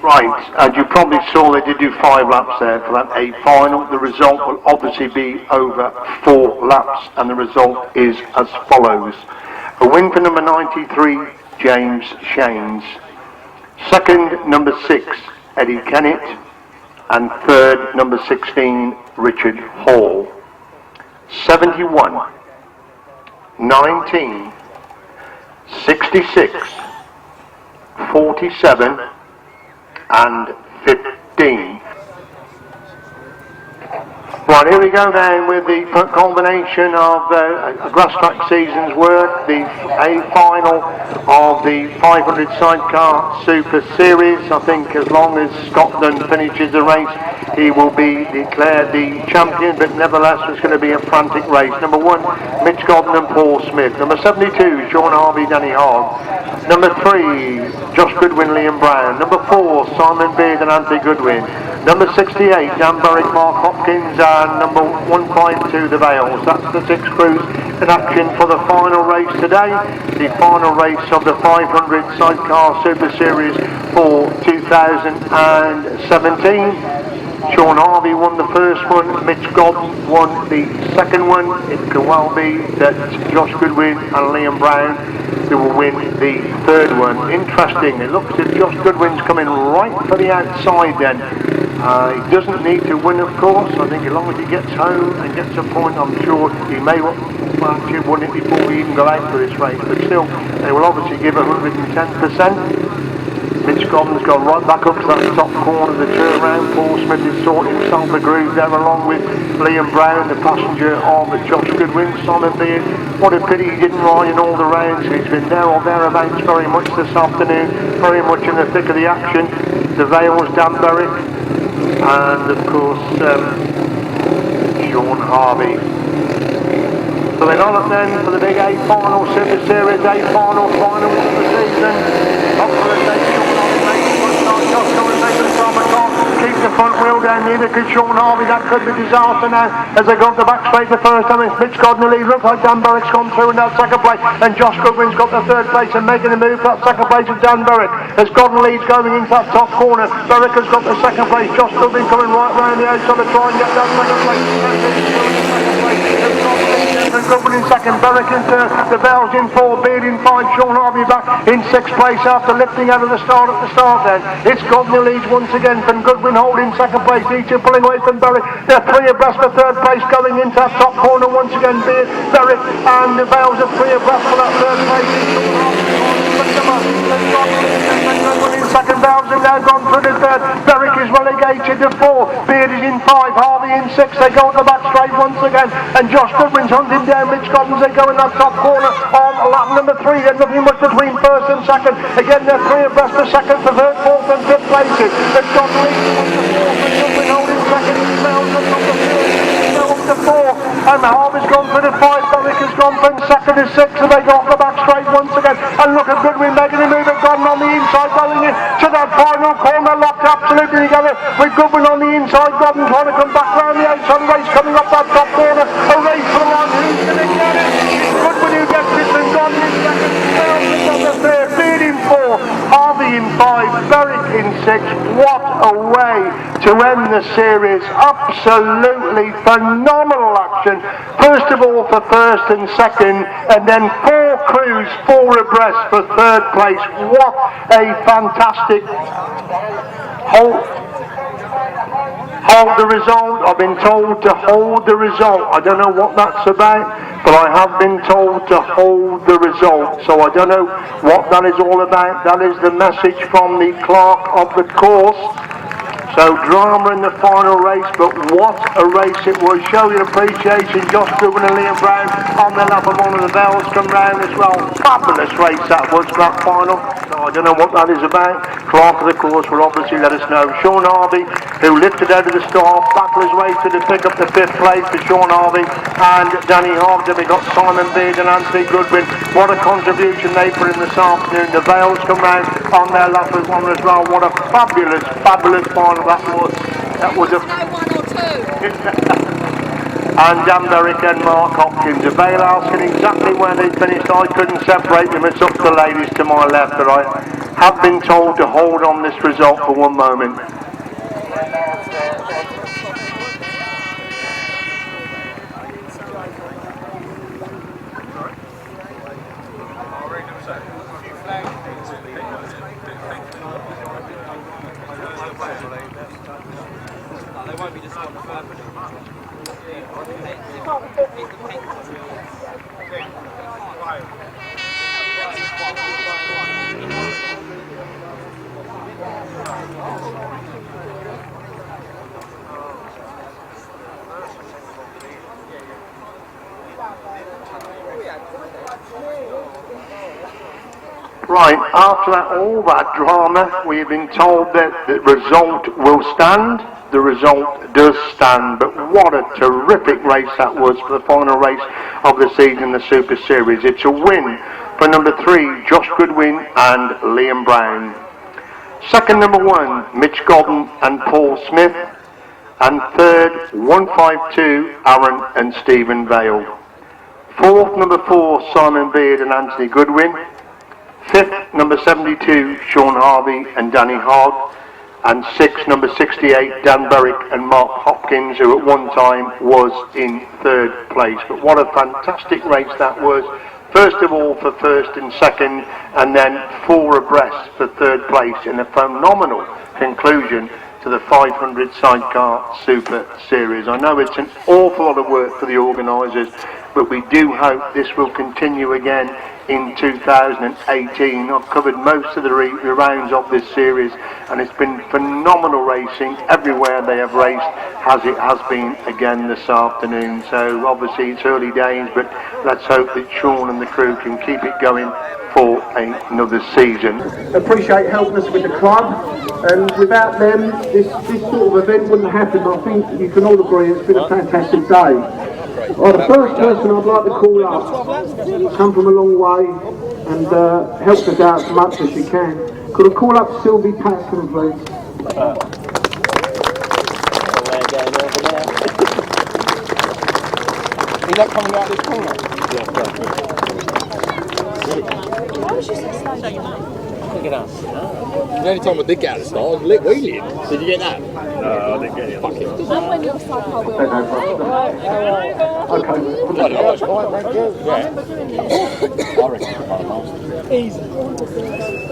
Right, as you probably saw, they did do 5 laps there for that A final. The result will obviously be over 4 laps, and the result is as follows. A win for number 93, James Shanes. Second, number 6, Eddie Kennett. And third, number 16, Richard Hall. 71, 19, 66, 47, and 15. Right, here we go then with the combination of a grass track season's work, the A final of the 500 Sidecar Super Series. I think as long as Scotland finishes the race he will be declared the champion, but nevertheless it's going to be a frantic race. Number 1, Mitch Godden Paul Smith. Number 72, Sean Harvey, Danny Hogg. Number 3, Josh Goodwin Liam Brown. Number 4, Simon Beard and Anthony Goodwin. Number 68, Dan Berwick, Mark Hopkins, and number 152, the Vales. That's the 6 crews in action for the final race today, the final race of the 500 Sidecar Super Series for 2017. Sean Harvey won the first one, Mitch Godden won the second one. It could well be that Josh Goodwin and Liam Brown who will win the third one. Interesting, it looks as if Josh Goodwin's coming right for the outside then. He doesn't need to win, of course. I think as long as he gets home and gets a point, I'm sure he may actually win it before we even go out for this race. But still, they will obviously give 110%. Mitch Godden's gone right back up to that top corner of the turnaround. Paul Smith has sorted himself a groove there along with Liam Brown, the passenger of Josh Goodwin. Simon Beard, what a pity he didn't ride in all the rounds. He's been there or thereabouts very much this afternoon, very much in the thick of the action. The Vales, Dan Berwick, and of course Sean Harvey. So they're on up then for the big A final Super Series, A final of the season. Up for the day, Sean Harvey makes the front start, Josh Goodwin makes the front, keep the front wheel down, neither could Sean Harvey. That could be disaster now as they go up the back straight the first time. It's Mitch Godden the lead. Looks like Dan Berwick's gone through in that second place, and Josh Goodwin's got the third place and making a move for that second place of Dan Berwick as Godden leads going into that top corner. Berwick has got the second place, Josh Goodwin coming right round the outside to try and get that second place. And Goodwin in second, Berwick in third, the Vales in 4, Beard in 5, Sean Harvey back in 6th place after lifting out of the start at the start then. It's Godden who leads once again, from Goodwin holding second place, each pulling away from Berwick. They're 3 abreast for third place going into that top corner once again. Beard, Berwick and the Vales are 3 abreast for that third place. Second, Vales have now gone through the third. Berwick is relegated to 4, Beard is in 5, Harvey in 6. They go at the back straight once again, and Josh Goodwin's hunting down Mitch Godden. They go in that top corner on lap number 3. There's nothing much between first and second. Again, they're 3 abreast for second, for third, fourth and fifth places. It's Godden leads to 4, holding second, Vales up to 3, up to 4, and Harvey's gone for the 5. Berwick has gone from second to 6, and they go off the back straight once again. And look at Goodwin making a move at Godden on the inside, going in to that final corner, locked absolutely together with Goodwin on the inside. Godden trying to come back round the outside race, coming up that top corner. A race for one. Who's going to get it? Goodwin who gets it, and Godden in second. Vales on the third, Beard in 4, Harvey in 5, Berwick in 6. What a way to end the series. Absolutely phenomenal action. First of all for first and second, and then 4 crews, 4 abreast for third place. What a fantastic hold the result. I've been told to hold the result. I don't know what that's about, but I have been told to hold the result. So I don't know what that is all about. That is the message from the clerk of the course. So drama in the final race, but what a race it was. Show your appreciation. Josh Goodwin and Liam Brown on the lap of one of the Vales come round as well. Fabulous race that was, that final. So I don't know what that is about. Clerk of the course will obviously let us know. Sean Harvey, who lifted out of the start, battled his way to pick up the 5th place for Sean Harvey and Danny Hogg. Then we got Simon Beard and Anthony Goodwin. What a contribution they put in this afternoon. The Vales come round on their lap as one as well. What a fabulous, fabulous final that was. That was a... And Dan Berwick and Mark Hopkins. The Vale asking exactly where they finished. I couldn't separate them. It's up to the ladies to my left, but I have been told to hold on this result for one moment. They won't be just on the further. Right, after that, all that drama, we have been told that the result will stand. the result does stand, but what a terrific race that was for the final race of the season in the Super Series. It's a win for number 3, Josh Goodwin and Liam Brown. Second, number 1, Mitch Godden and Paul Smith. And third, 152, Aaron and Stephen Vale. Fourth, number 4, Simon Beard and Anthony Goodwin. Fifth, number 72, Sean Harvey and Danny Hogg. And sixth, number 68, Dan Berwick and Mark Hopkins, who at one time was in third place. But what a fantastic race that was. First of all for first and second, and then 4 abreast for third place in a phenomenal conclusion to the 500 Sidecar Super Series. I know it's an awful lot of work for the organisers, but we do hope this will continue again in 2018. I've covered most of the rounds of this series, and it's been phenomenal racing everywhere they have raced, as it has been again this afternoon. So obviously it's early days, but let's hope that Sean and the crew can keep it going for another season. Appreciate helping us with the club, and without them this sort of event wouldn't happen. I think you can all agree it's been a fantastic day. The first person I'd like to call up, come from a long way and helped us out as much as she can. Could I call up Sylvie Patron, please? Is that coming out this corner? Why was you so slow? Look at us. The only time I did get out of the start, I was lit wheeling. Did you get that? No, I didn't get it. Fuck it. And when your sidecar wheel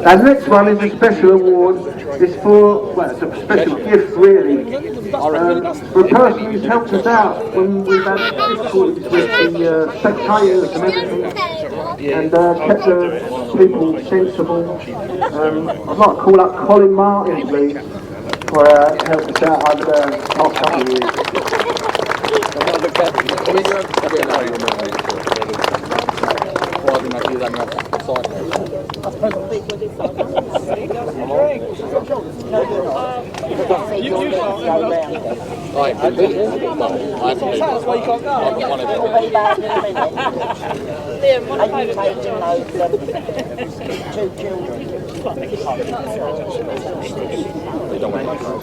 And the next one is a special award. It's for, well, it's a special gift really, for a person who's helped us out when we've had difficulties with the spectators and everything, and kept the people sensible. I'd like to call up Colin Martin, please, for helping us out over the last couple of years.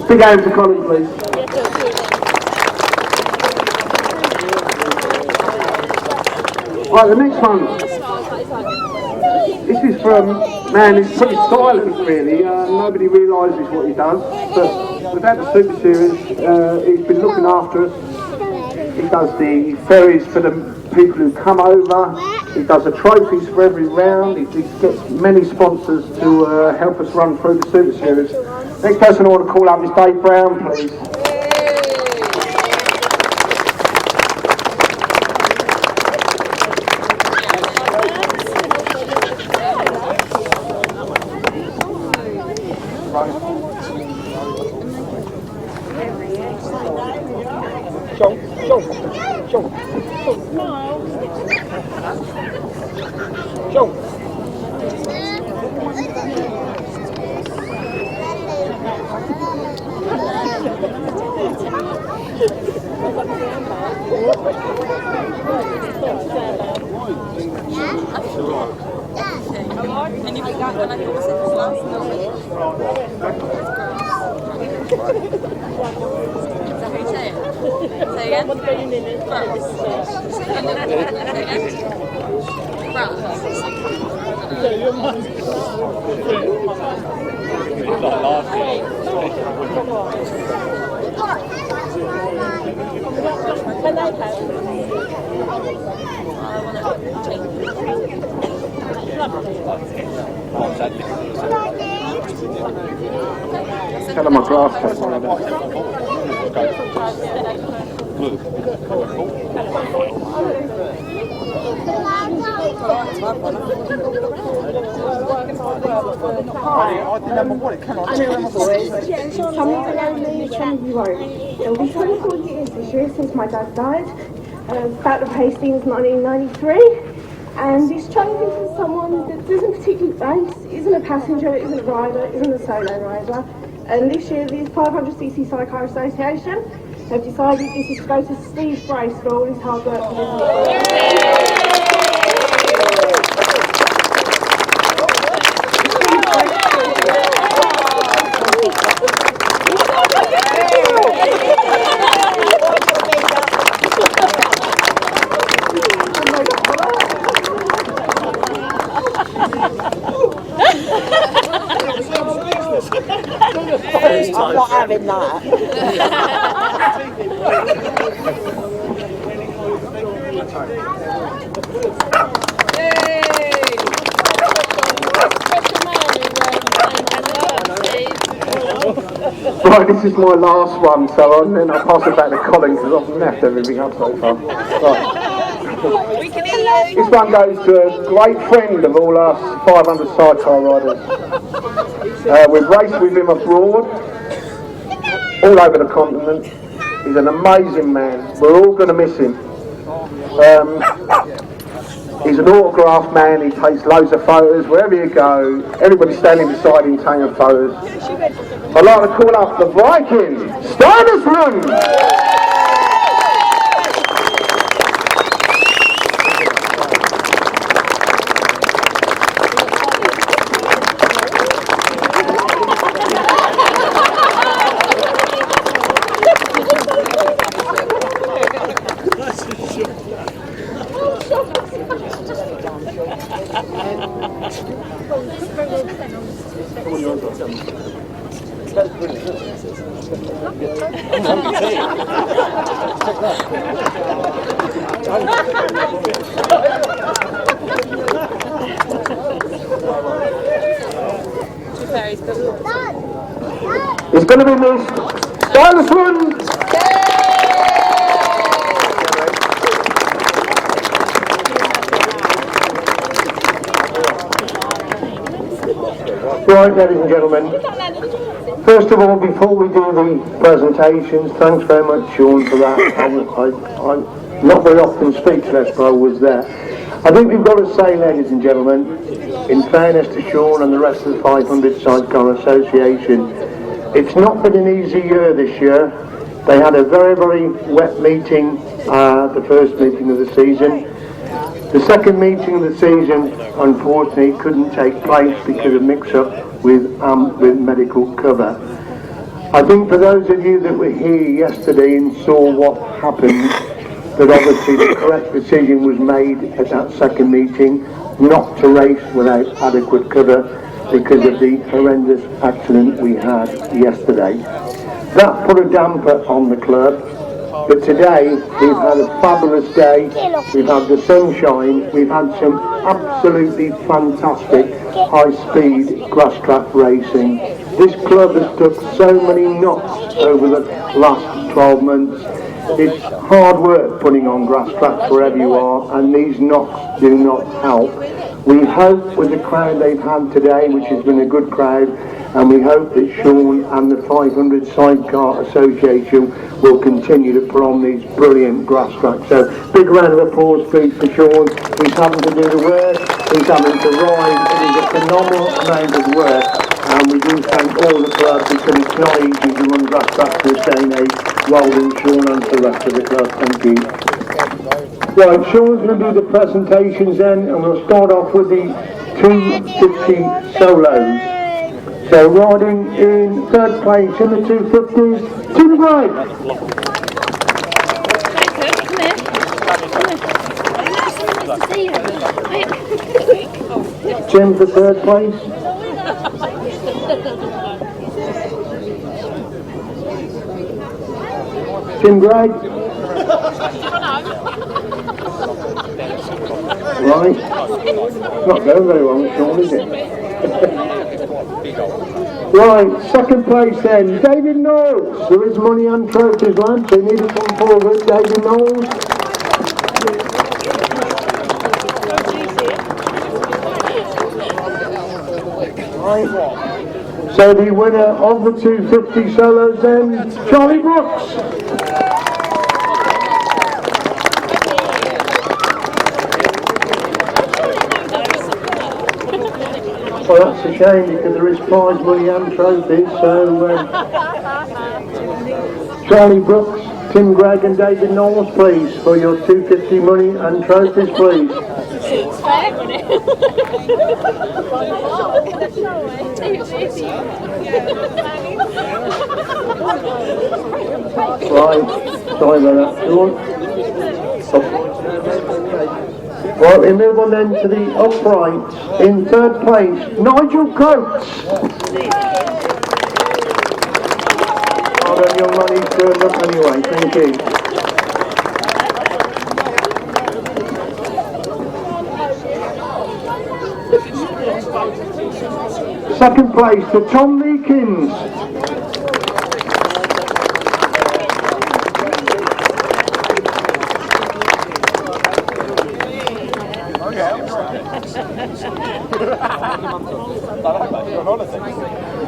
Big hand for Colin, please. Right, the next one. This is from a man who's pretty silent really, nobody realises what he does, but without the Super Series, he's been looking after us. He does the ferries for the people who come over, he does the trophies for every round, he gets many sponsors to help us run through the Super Series. Next person I want to call up is Dave Brown, please. Tell him a grass test. Some of you know me, some of you won't. It'll be 24 years this year since my dad died, Battle of Hastings 1993, and it's challenging for someone that doesn't particularly race, isn't a passenger, isn't a rider, isn't a solo rider. And this year, the 500cc Sidecar Association have decided this is to go to Steve Brace for all his hard work for this. I'm not having that. Right, this is my last one, so then I'll pass it back to Colin because I've left everything up so far. Right. We can hear you. This one goes to a great friend of all us 500 sidecar riders. We've raced with him abroad, all over the continent. He's an amazing man. We're all going to miss him. He's an autograph man. He takes loads of photos wherever you go. Everybody's standing beside him taking photos. I'd like to call up the Viking, Stuyvesant! It's going to be missed. Stuyvesant! Right, ladies and gentlemen, first of all, before we do the presentations, thanks very much, Sean, for that. I not very often speechless, but I was there. I think we've got to say, ladies and gentlemen, in fairness to Sean and the rest of the 500 Sidecar Association, it's not been an easy year this year. They had a very, very wet meeting, the first meeting of the season. The second meeting of the season, unfortunately, couldn't take place because of mix-up with medical cover. I think for those of you that were here yesterday and saw what happened, that obviously the correct decision was made at that second meeting not to race without adequate cover because of the horrendous accident we had yesterday. That put a damper on the club. But today, we've had a fabulous day, we've had the sunshine, we've had some absolutely fantastic high-speed grass track racing. This club has took so many knocks over the last 12 months. It's hard work putting on grass tracks wherever you are, and these knocks do not help. We hope with the crowd they've had today, which has been a good crowd, and we hope that Sean and the 500 Sidecar Association will continue to put on these brilliant grass tracks. So big round of applause please for Sean. He's having to do the work, he's having to ride. It is a phenomenal amount of work, and we do thank all the club because it's not easy to run grass tracks this day and age. Well done, Sean, and to the rest of the club. Thank you. Right, Sean's going to do the presentations then, and we'll start off with the 250 solos. So riding in third place in the 250s, Tim Gray. Jim for third place. Tim Gray. Right. Not going very well, Sean, is it? Right, second place then, David Knowles. There is money and trophies, lads, so you need to come forward, David Knowles. Right. So the winner of the 250 solos then, Charlie Brooks. Well, that's a shame because there is prize money and trophies, so Charlie Brooks, Tim Gregg and David Knowles, please, for your $250 money and trophies, please. Right, sorry about that. Go on. Right, we move on then to the upright. In third place, Nigel Coates. Well done, young man, he's turned up anyway, thank you. Second place to Tom Leakins.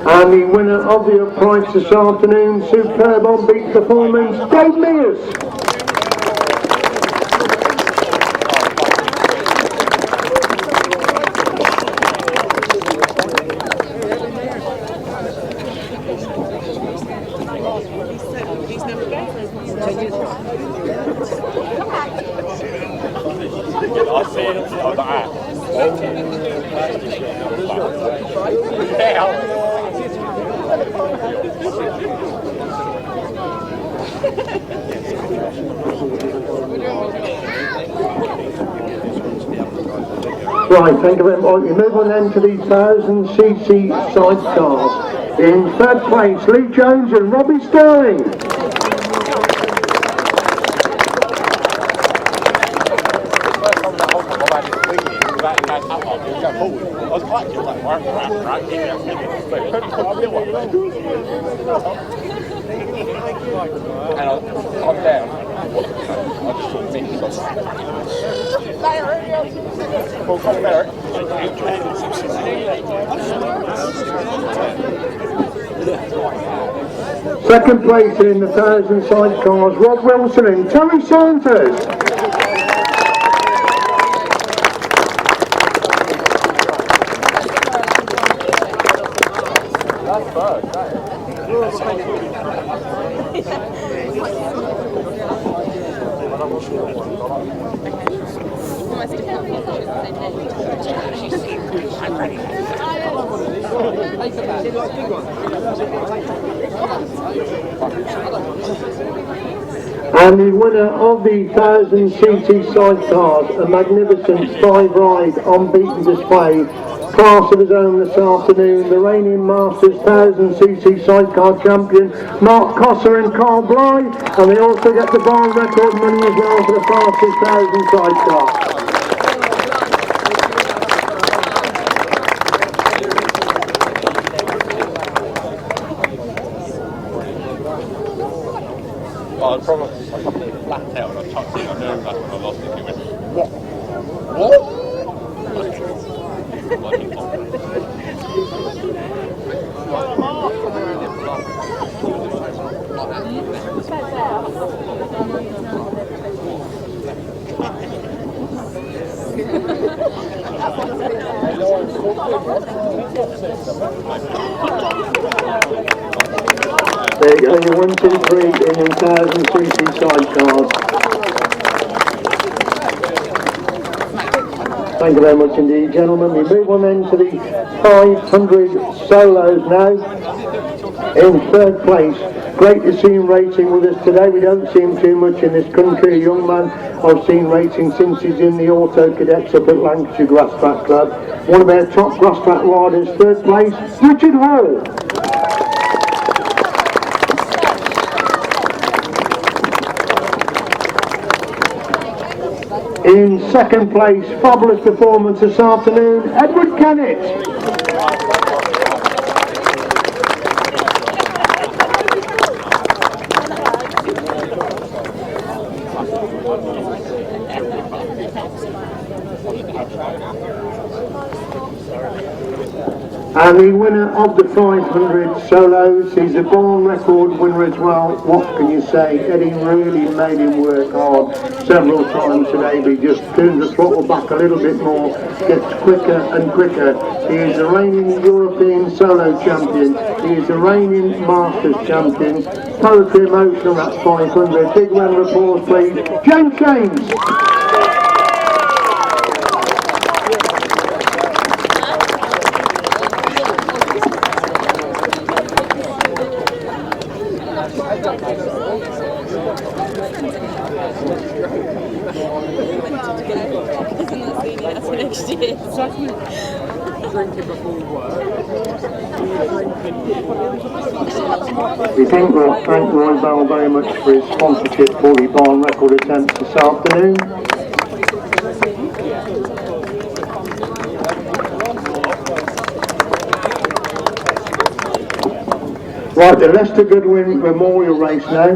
And the winner of the uprights this afternoon, superb on-beat performance, Dave Mears. Right, thank you very much. We move on then to the 1000cc Sidecar. In third place, Lee Jones and Robbie Sterling. And I'm down. I just saw Mitch Well, come Eric. Second place in the 1000 sidecars, Rob Wilson and Terry Saunders. And the winner of the 1000cc sidecars, a magnificent 5-ride on-beaten display, class of his own this afternoon, the reigning Masters 1000cc sidecar champion, Mark Cosser and Carl Bly, and they also get the barn record money as well for the fastest 1000 sidecar. I probably flat out and I tucked in. I knew that when I lost it. He went, what? What? There you go, your 1, 2, 3 in the 1000cc sidecars. Thank you very much indeed, gentlemen. We move on then to the 500 solos now. In third place, great to see him racing with us today. We don't see him too much in this country. A young man I've seen racing since he's in the Auto Cadets up at Lancashire Grass Track Club. One of our top grass track riders, third place, Richard Hall. In second place, fabulous performance this afternoon, Edward Kennett. And the winner of the 500 solos, he's a barn record winner as well. What can you say? Eddie really made him work hard several times today, but he just turns the throttle back a little bit more, gets quicker and quicker. He is the reigning European solo champion. He is the reigning Masters champion. Totally emotional, that's 500. Big round of applause, please. James. We thank Roy Bell very much for his sponsorship for the barn record attempts this afternoon. Right, the Lester Goodwin Memorial Race now.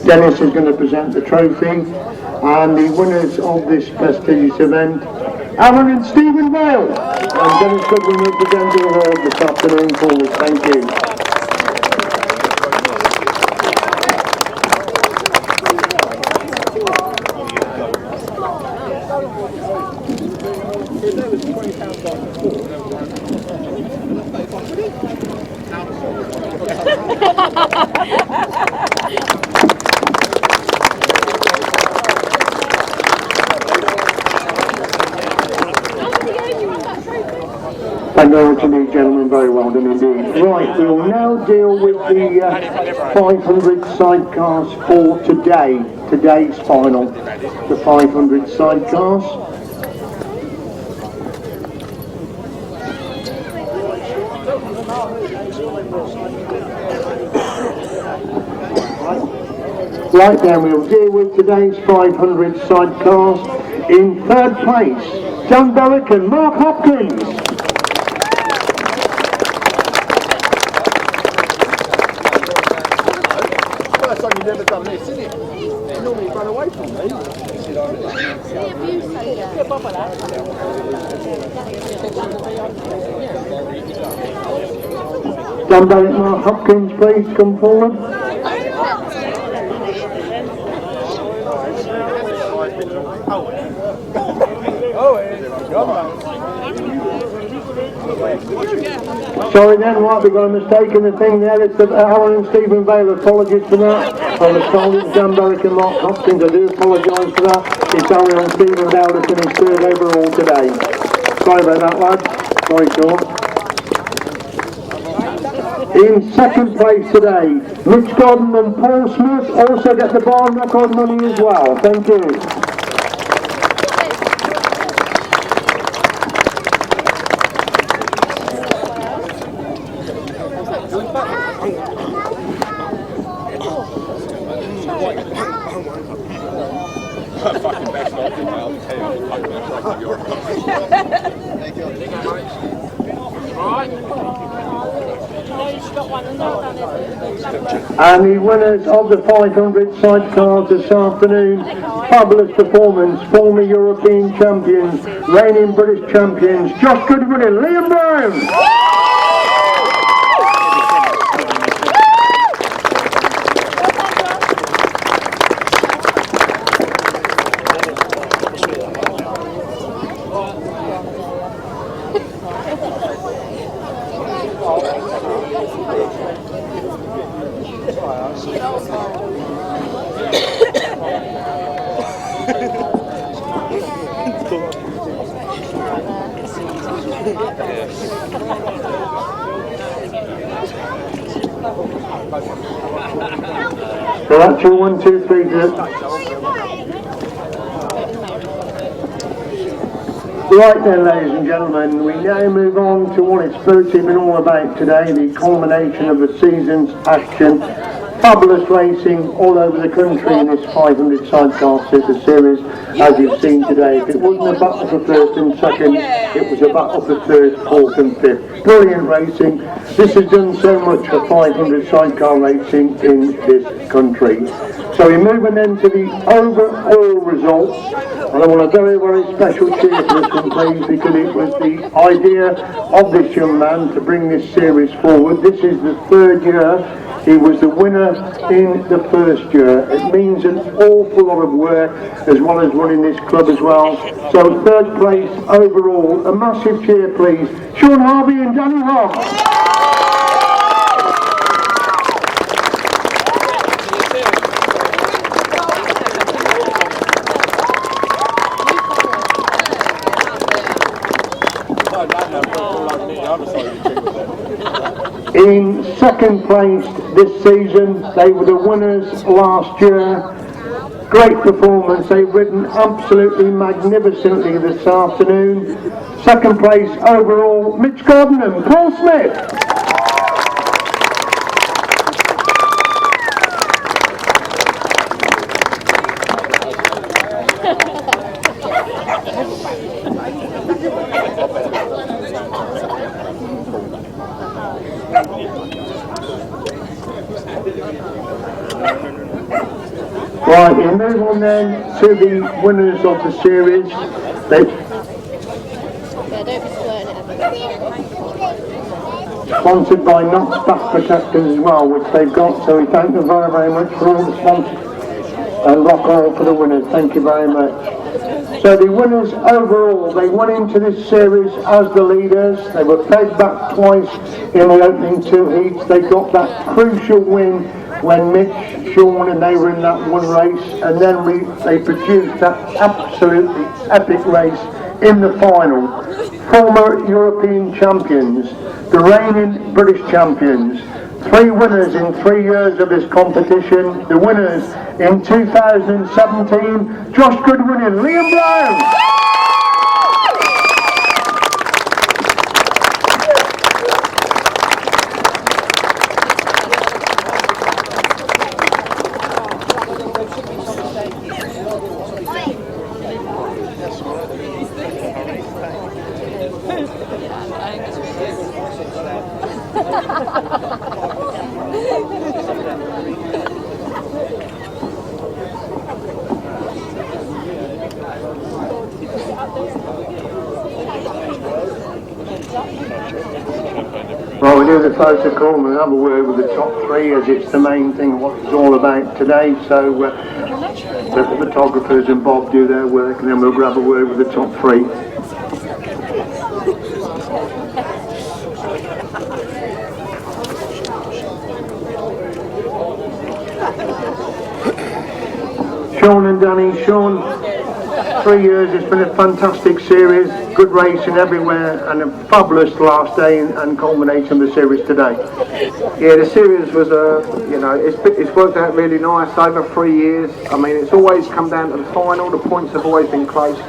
Dennis is going to present the trophy, and the winners of this prestigious event, Alan and Stephen Vale. And Dennis Goodwin will present the award this afternoon for us. Thank you. Thank you very much indeed, gentlemen. Very well done indeed. Right, we will now deal with the 500 sidecars for today. Today's final. The 500 sidecars. Right then, we'll deal with today's 500 sidecars. In third place, John Derrick and Mark Hopkins. First time you've never done this, isn't it? You normally run away from me. John Derrick, Mark Hopkins, please come forward. Sorry then, right, we've got a mistake in the thing there. It's Alan and Stephen Vale. Apologies for that. I was told it's John Derrick and Mark Hopkins. I do apologise for that. It's Alan and Stephen Vale that's in his third overall today. Sorry about that, lads. Sorry, Sean. In second place today, Mitch Godden and Paul Smith also get the barn record money as well. Thank you. And the winners of the 500 sidecars this afternoon, fabulous performance, former European champions, reigning British champions, Josh Goodwin Liam Brown. So that's your 1, 2, 3, Right then, ladies and gentlemen, we now move on to what it's virtually been all about today, the culmination of the season's action fabulous racing all over the country in this 500 Sidecar Super Series, as you've seen today. If it wasn't a battle for first and second, it was a battle for third, fourth and fifth. Brilliant racing. This has done so much for 500 Sidecar racing in this country. So we're moving then to the overall results, and I want a very, very special cheer for this one, please, because it was the idea of this young man to bring this series forward. This is the third year. He was the winner in the first year. It means an awful lot of work, as well as running this club as well. So third place overall. A massive cheer, please. Sean Harvey and Danny Hogg. In second place this season, they were the winners last year. Great performance, they've ridden absolutely magnificently this afternoon. Second place overall, Mitch Godden Paul Smith. Right, we move on then to the winners of the series. Sponsored by Knox Back Protectors as well, which they've got, so we thank them very, very much for all the sponsors. And rock all for the winners, thank you very much. So the winners overall, they went into this series as the leaders. They were fed back twice in the opening two heats. They got that crucial win when Mitch, Sean and they were in that one race, and then they produced that absolutely epic race in the final. Former European champions, the reigning British champions, 3 winners in 3 years of this competition. The winners in 2017, Josh Goodwin Liam Brown. Well, we do the protocol and we'll have a word with the top 3, as it's the main thing of what it's all about today. So the photographers and Bob do their work, and then we'll grab a word with the top 3. Sean and Danny. Sean, 3 years, it's been a fantastic series, good racing everywhere, and a fabulous last day and culmination of the series today. Yeah, the series was it's worked out really nice over 3 years. I mean, it's always come down to the final. The points have always been close,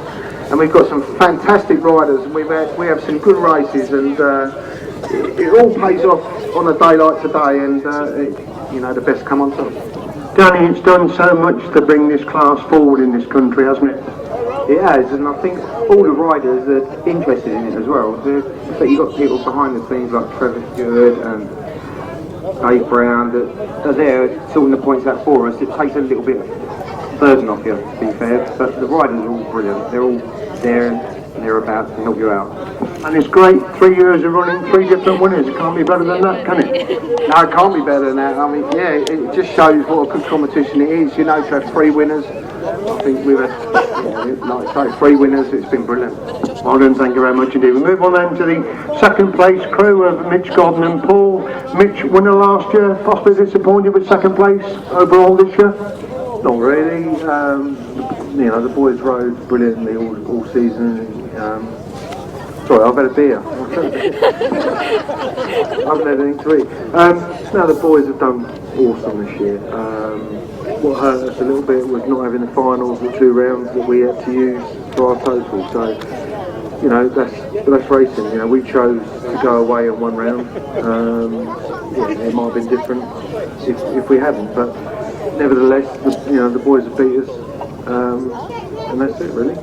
and we've got some fantastic riders, and we have some good races, and it all pays off on a day like today, and the best come on top. Danny, it's done so much to bring this class forward in this country, hasn't it? It has, and I think all the riders are interested in it as well. So you've got people behind the scenes like Trevor Stewart and Dave Brown that are there sorting the points out for us. It takes a little bit of burden off you, to be fair, but the riders are all brilliant. They're all there and they're about to help you out. And it's great, 3 years of running, 3 different winners. It can't be better than that, can it? No, it can't be better than that. I mean, yeah, it just shows what a good competition it is, to have 3 winners. I think we've had, like I say, 3 winners. It's been brilliant. Well done, thank you very much indeed. We move on then to the second place crew of Mitch Godden and Paul. Mitch, winner last year, possibly disappointed with second place overall this year? Not really. The boys rode brilliantly all season. Sorry, I've had a beer. I haven't had anything to eat. Now the boys have done awesome this year. What hurt us a little bit was not having the finals, the 2 rounds that we had to use for our total. So you know, that's racing. You know, we chose to go away in one round. Yeah, it might have been different if we hadn't, but nevertheless, the boys have beat us, and that's it really.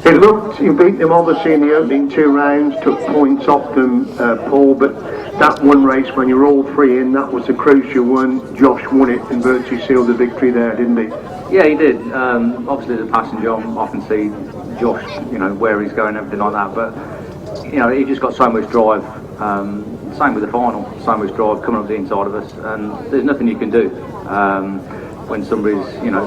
It looked, you beat them obviously in the opening 2 rounds, took points off them, Paul, but that one race when you were all 3 in, that was the crucial one. Josh won it and virtually sealed the victory there, didn't he? Yeah, he did. Obviously, as a passenger, I often see Josh, where he's going, everything like that. But he just got so much drive. Same with the final, so much drive coming up the inside of us, and there's nothing you can do when somebody's, yeah.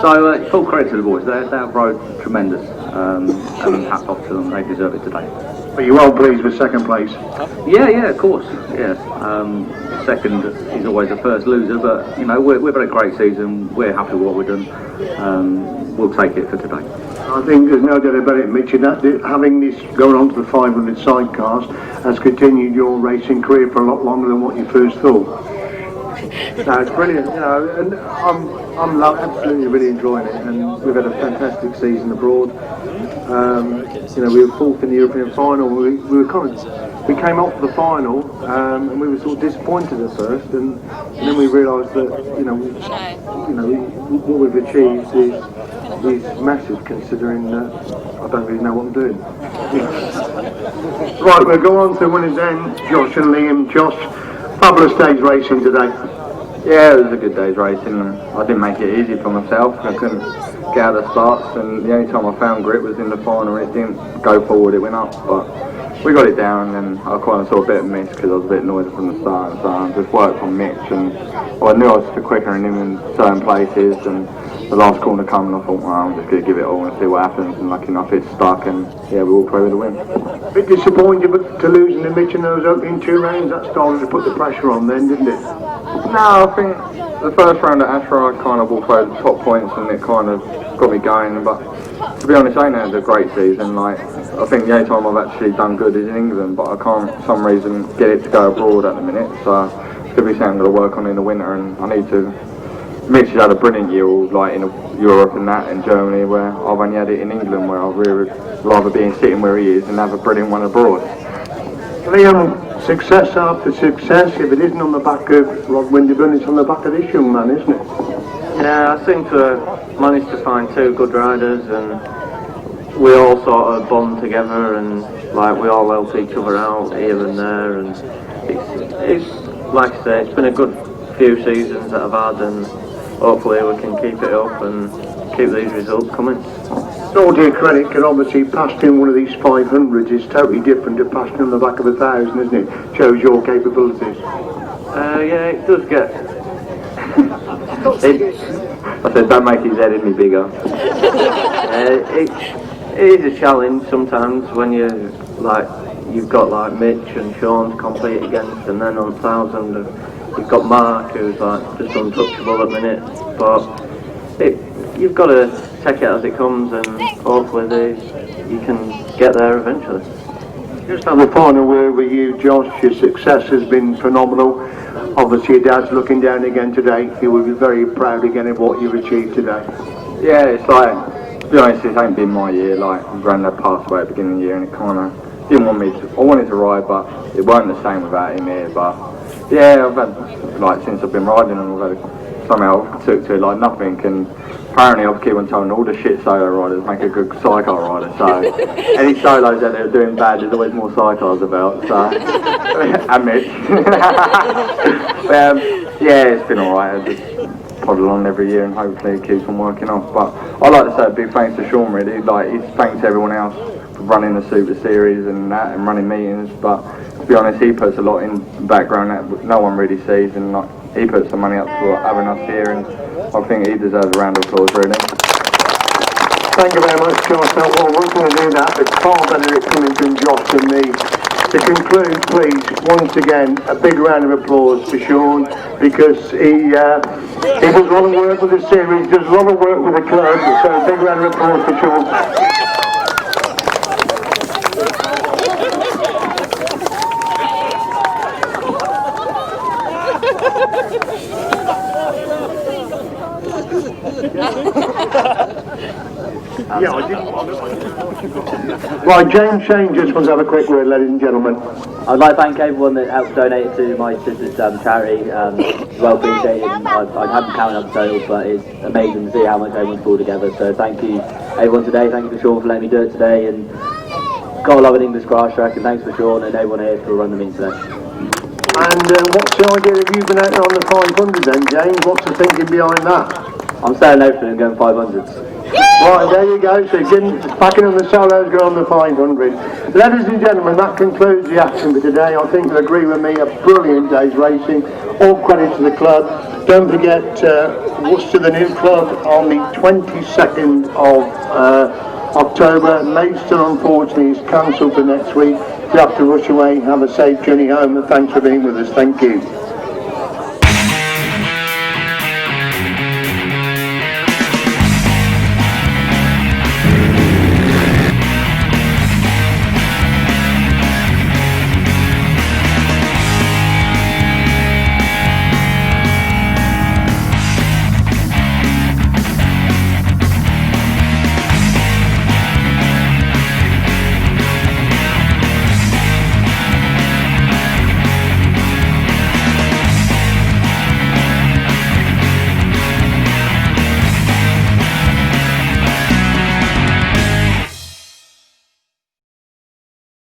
So full credit to the boys. They rode tremendous, and hats off to them. They deserve it today. But you're well pleased with second place? Yeah, of course. Yeah. Second is always the first loser, but we've had a great season. We're happy with what we've done. We'll take it for today. I think there's no doubt about it, Mitch, that having this going on to the 500 sidecars has continued your racing career for a lot longer than what you first thought. No, it's brilliant, and I'm absolutely really enjoying it, and we've had a fantastic season abroad. We were 4th in the European final. We came off the final, and we were sort of disappointed at first, and then we realised that what we've achieved is massive, considering I don't really know what I'm doing. Right, we'll go on to winners then, Josh and Liam. Josh, fabulous day's racing today. Yeah, it was a good day's racing. I didn't make it easy for myself. I couldn't get out of the starts, and the only time I found grip was in the final. It didn't go forward, it went up, but we got it down, and I kind of saw a bit of miss because I was a bit noisy from the start, so I just worked on Mitch, and I knew I was quicker than him in certain places, and the last corner coming, I thought, well, I'm just going to give it all and see what happens, and lucky enough it stuck, and yeah, we walked away with the win. A bit disappointed to losing to Mitch in those opening 2 rounds. That started to put the pressure on then, didn't it? No, I think the first round at Ashra I kind of walked away with the top points, and it kind of got me going, but to be honest, I ain't had a great season. I think the only time I've actually done good is in England, but I can't for some reason get it to go abroad at the minute, so it's going to be something I'm going to work on in the winter, and I need to. Mitch has had a brilliant year, like in Europe and that, in Germany, where I've only had it in England, where I'd really rather be sitting where he is and have a brilliant one abroad. Liam, success after success, if it isn't on the back of Rod Winterburn, it's on the back of this young man, isn't it? Yeah, I seem to have managed to find 2 good riders, and we all sort of bond together, and we all help each other out here and there, and it's like I say, it's been a good few seasons that I've had, and hopefully we can keep it up and keep these results coming. So to your credit, because obviously passing one of these 500s is totally different to passing on the back of 1,000, isn't it? Shows your capabilities. Yeah, it does get... I said, don't make his head any bigger. It is a challenge sometimes when you've got Mitch and Sean to compete against, and then on 1,000 you've got Mark, who's just untouchable at the minute, but you've got to take it as it comes, and hopefully you can get there eventually. Just have a final word with you, Josh. Your success has been phenomenal. Obviously your dad's looking down again today. He will be very proud again of what you've achieved today. Yeah, it's to be honest, it ain't been my year. Granddad passed away at the beginning of the year, and it kind of didn't want me to. I wanted to ride, but it weren't the same without him here. But yeah, I've had since I've been riding, and I've had somehow I took to it nothing, and apparently I keep on telling all the shit solo riders make a good sidecar rider, so any solos that they're doing bad, there's always more sidecars about, so and Mitch. Yeah, it's been alright. I just plod along every year, and hopefully it keeps on working off. But I'd like to say a big thanks to Sean, really. He's thanks to everyone else for running the Super Series and that, and running meetings, but to be honest, he puts a lot in the background that no one really sees, and he puts some money up for having us here, and I think he deserves a round of applause, really. Thank you very much, Josh. Now, well, we're going to do that. It's far better it coming from Josh than me. To conclude, please, once again, a big round of applause for Sean, because he does a lot of work with the series, does a lot of work with the club, so a big round of applause for Sean. Yeah, I didn't. Right, James Shane just wants to have a quick word, ladies and gentlemen. I'd like to thank everyone that helped donate to my sister's charity. It's well appreciated. I haven't counted up the totals, but it's amazing to see how much everyone's pulled together. So thank you everyone today. Thank you for Sean for letting me do it today, and gotta love an English grass track. And thanks for Sean and everyone here for running the meet today. And what's the idea of you been out on the 500 then, James? What's the thinking behind that? I'm selling everything and going 500s. Right, there you go. So packing on the solos, go on the 500. Ladies and gentlemen, that concludes the action for today. I think you'll agree with me, a brilliant day's racing. All credit to the club. Don't forget, Worcester, the new club, on the 22nd of October. Maidstone, unfortunately, is cancelled for next week. You have to rush away. Have a safe journey home, and thanks for being with us. Thank you.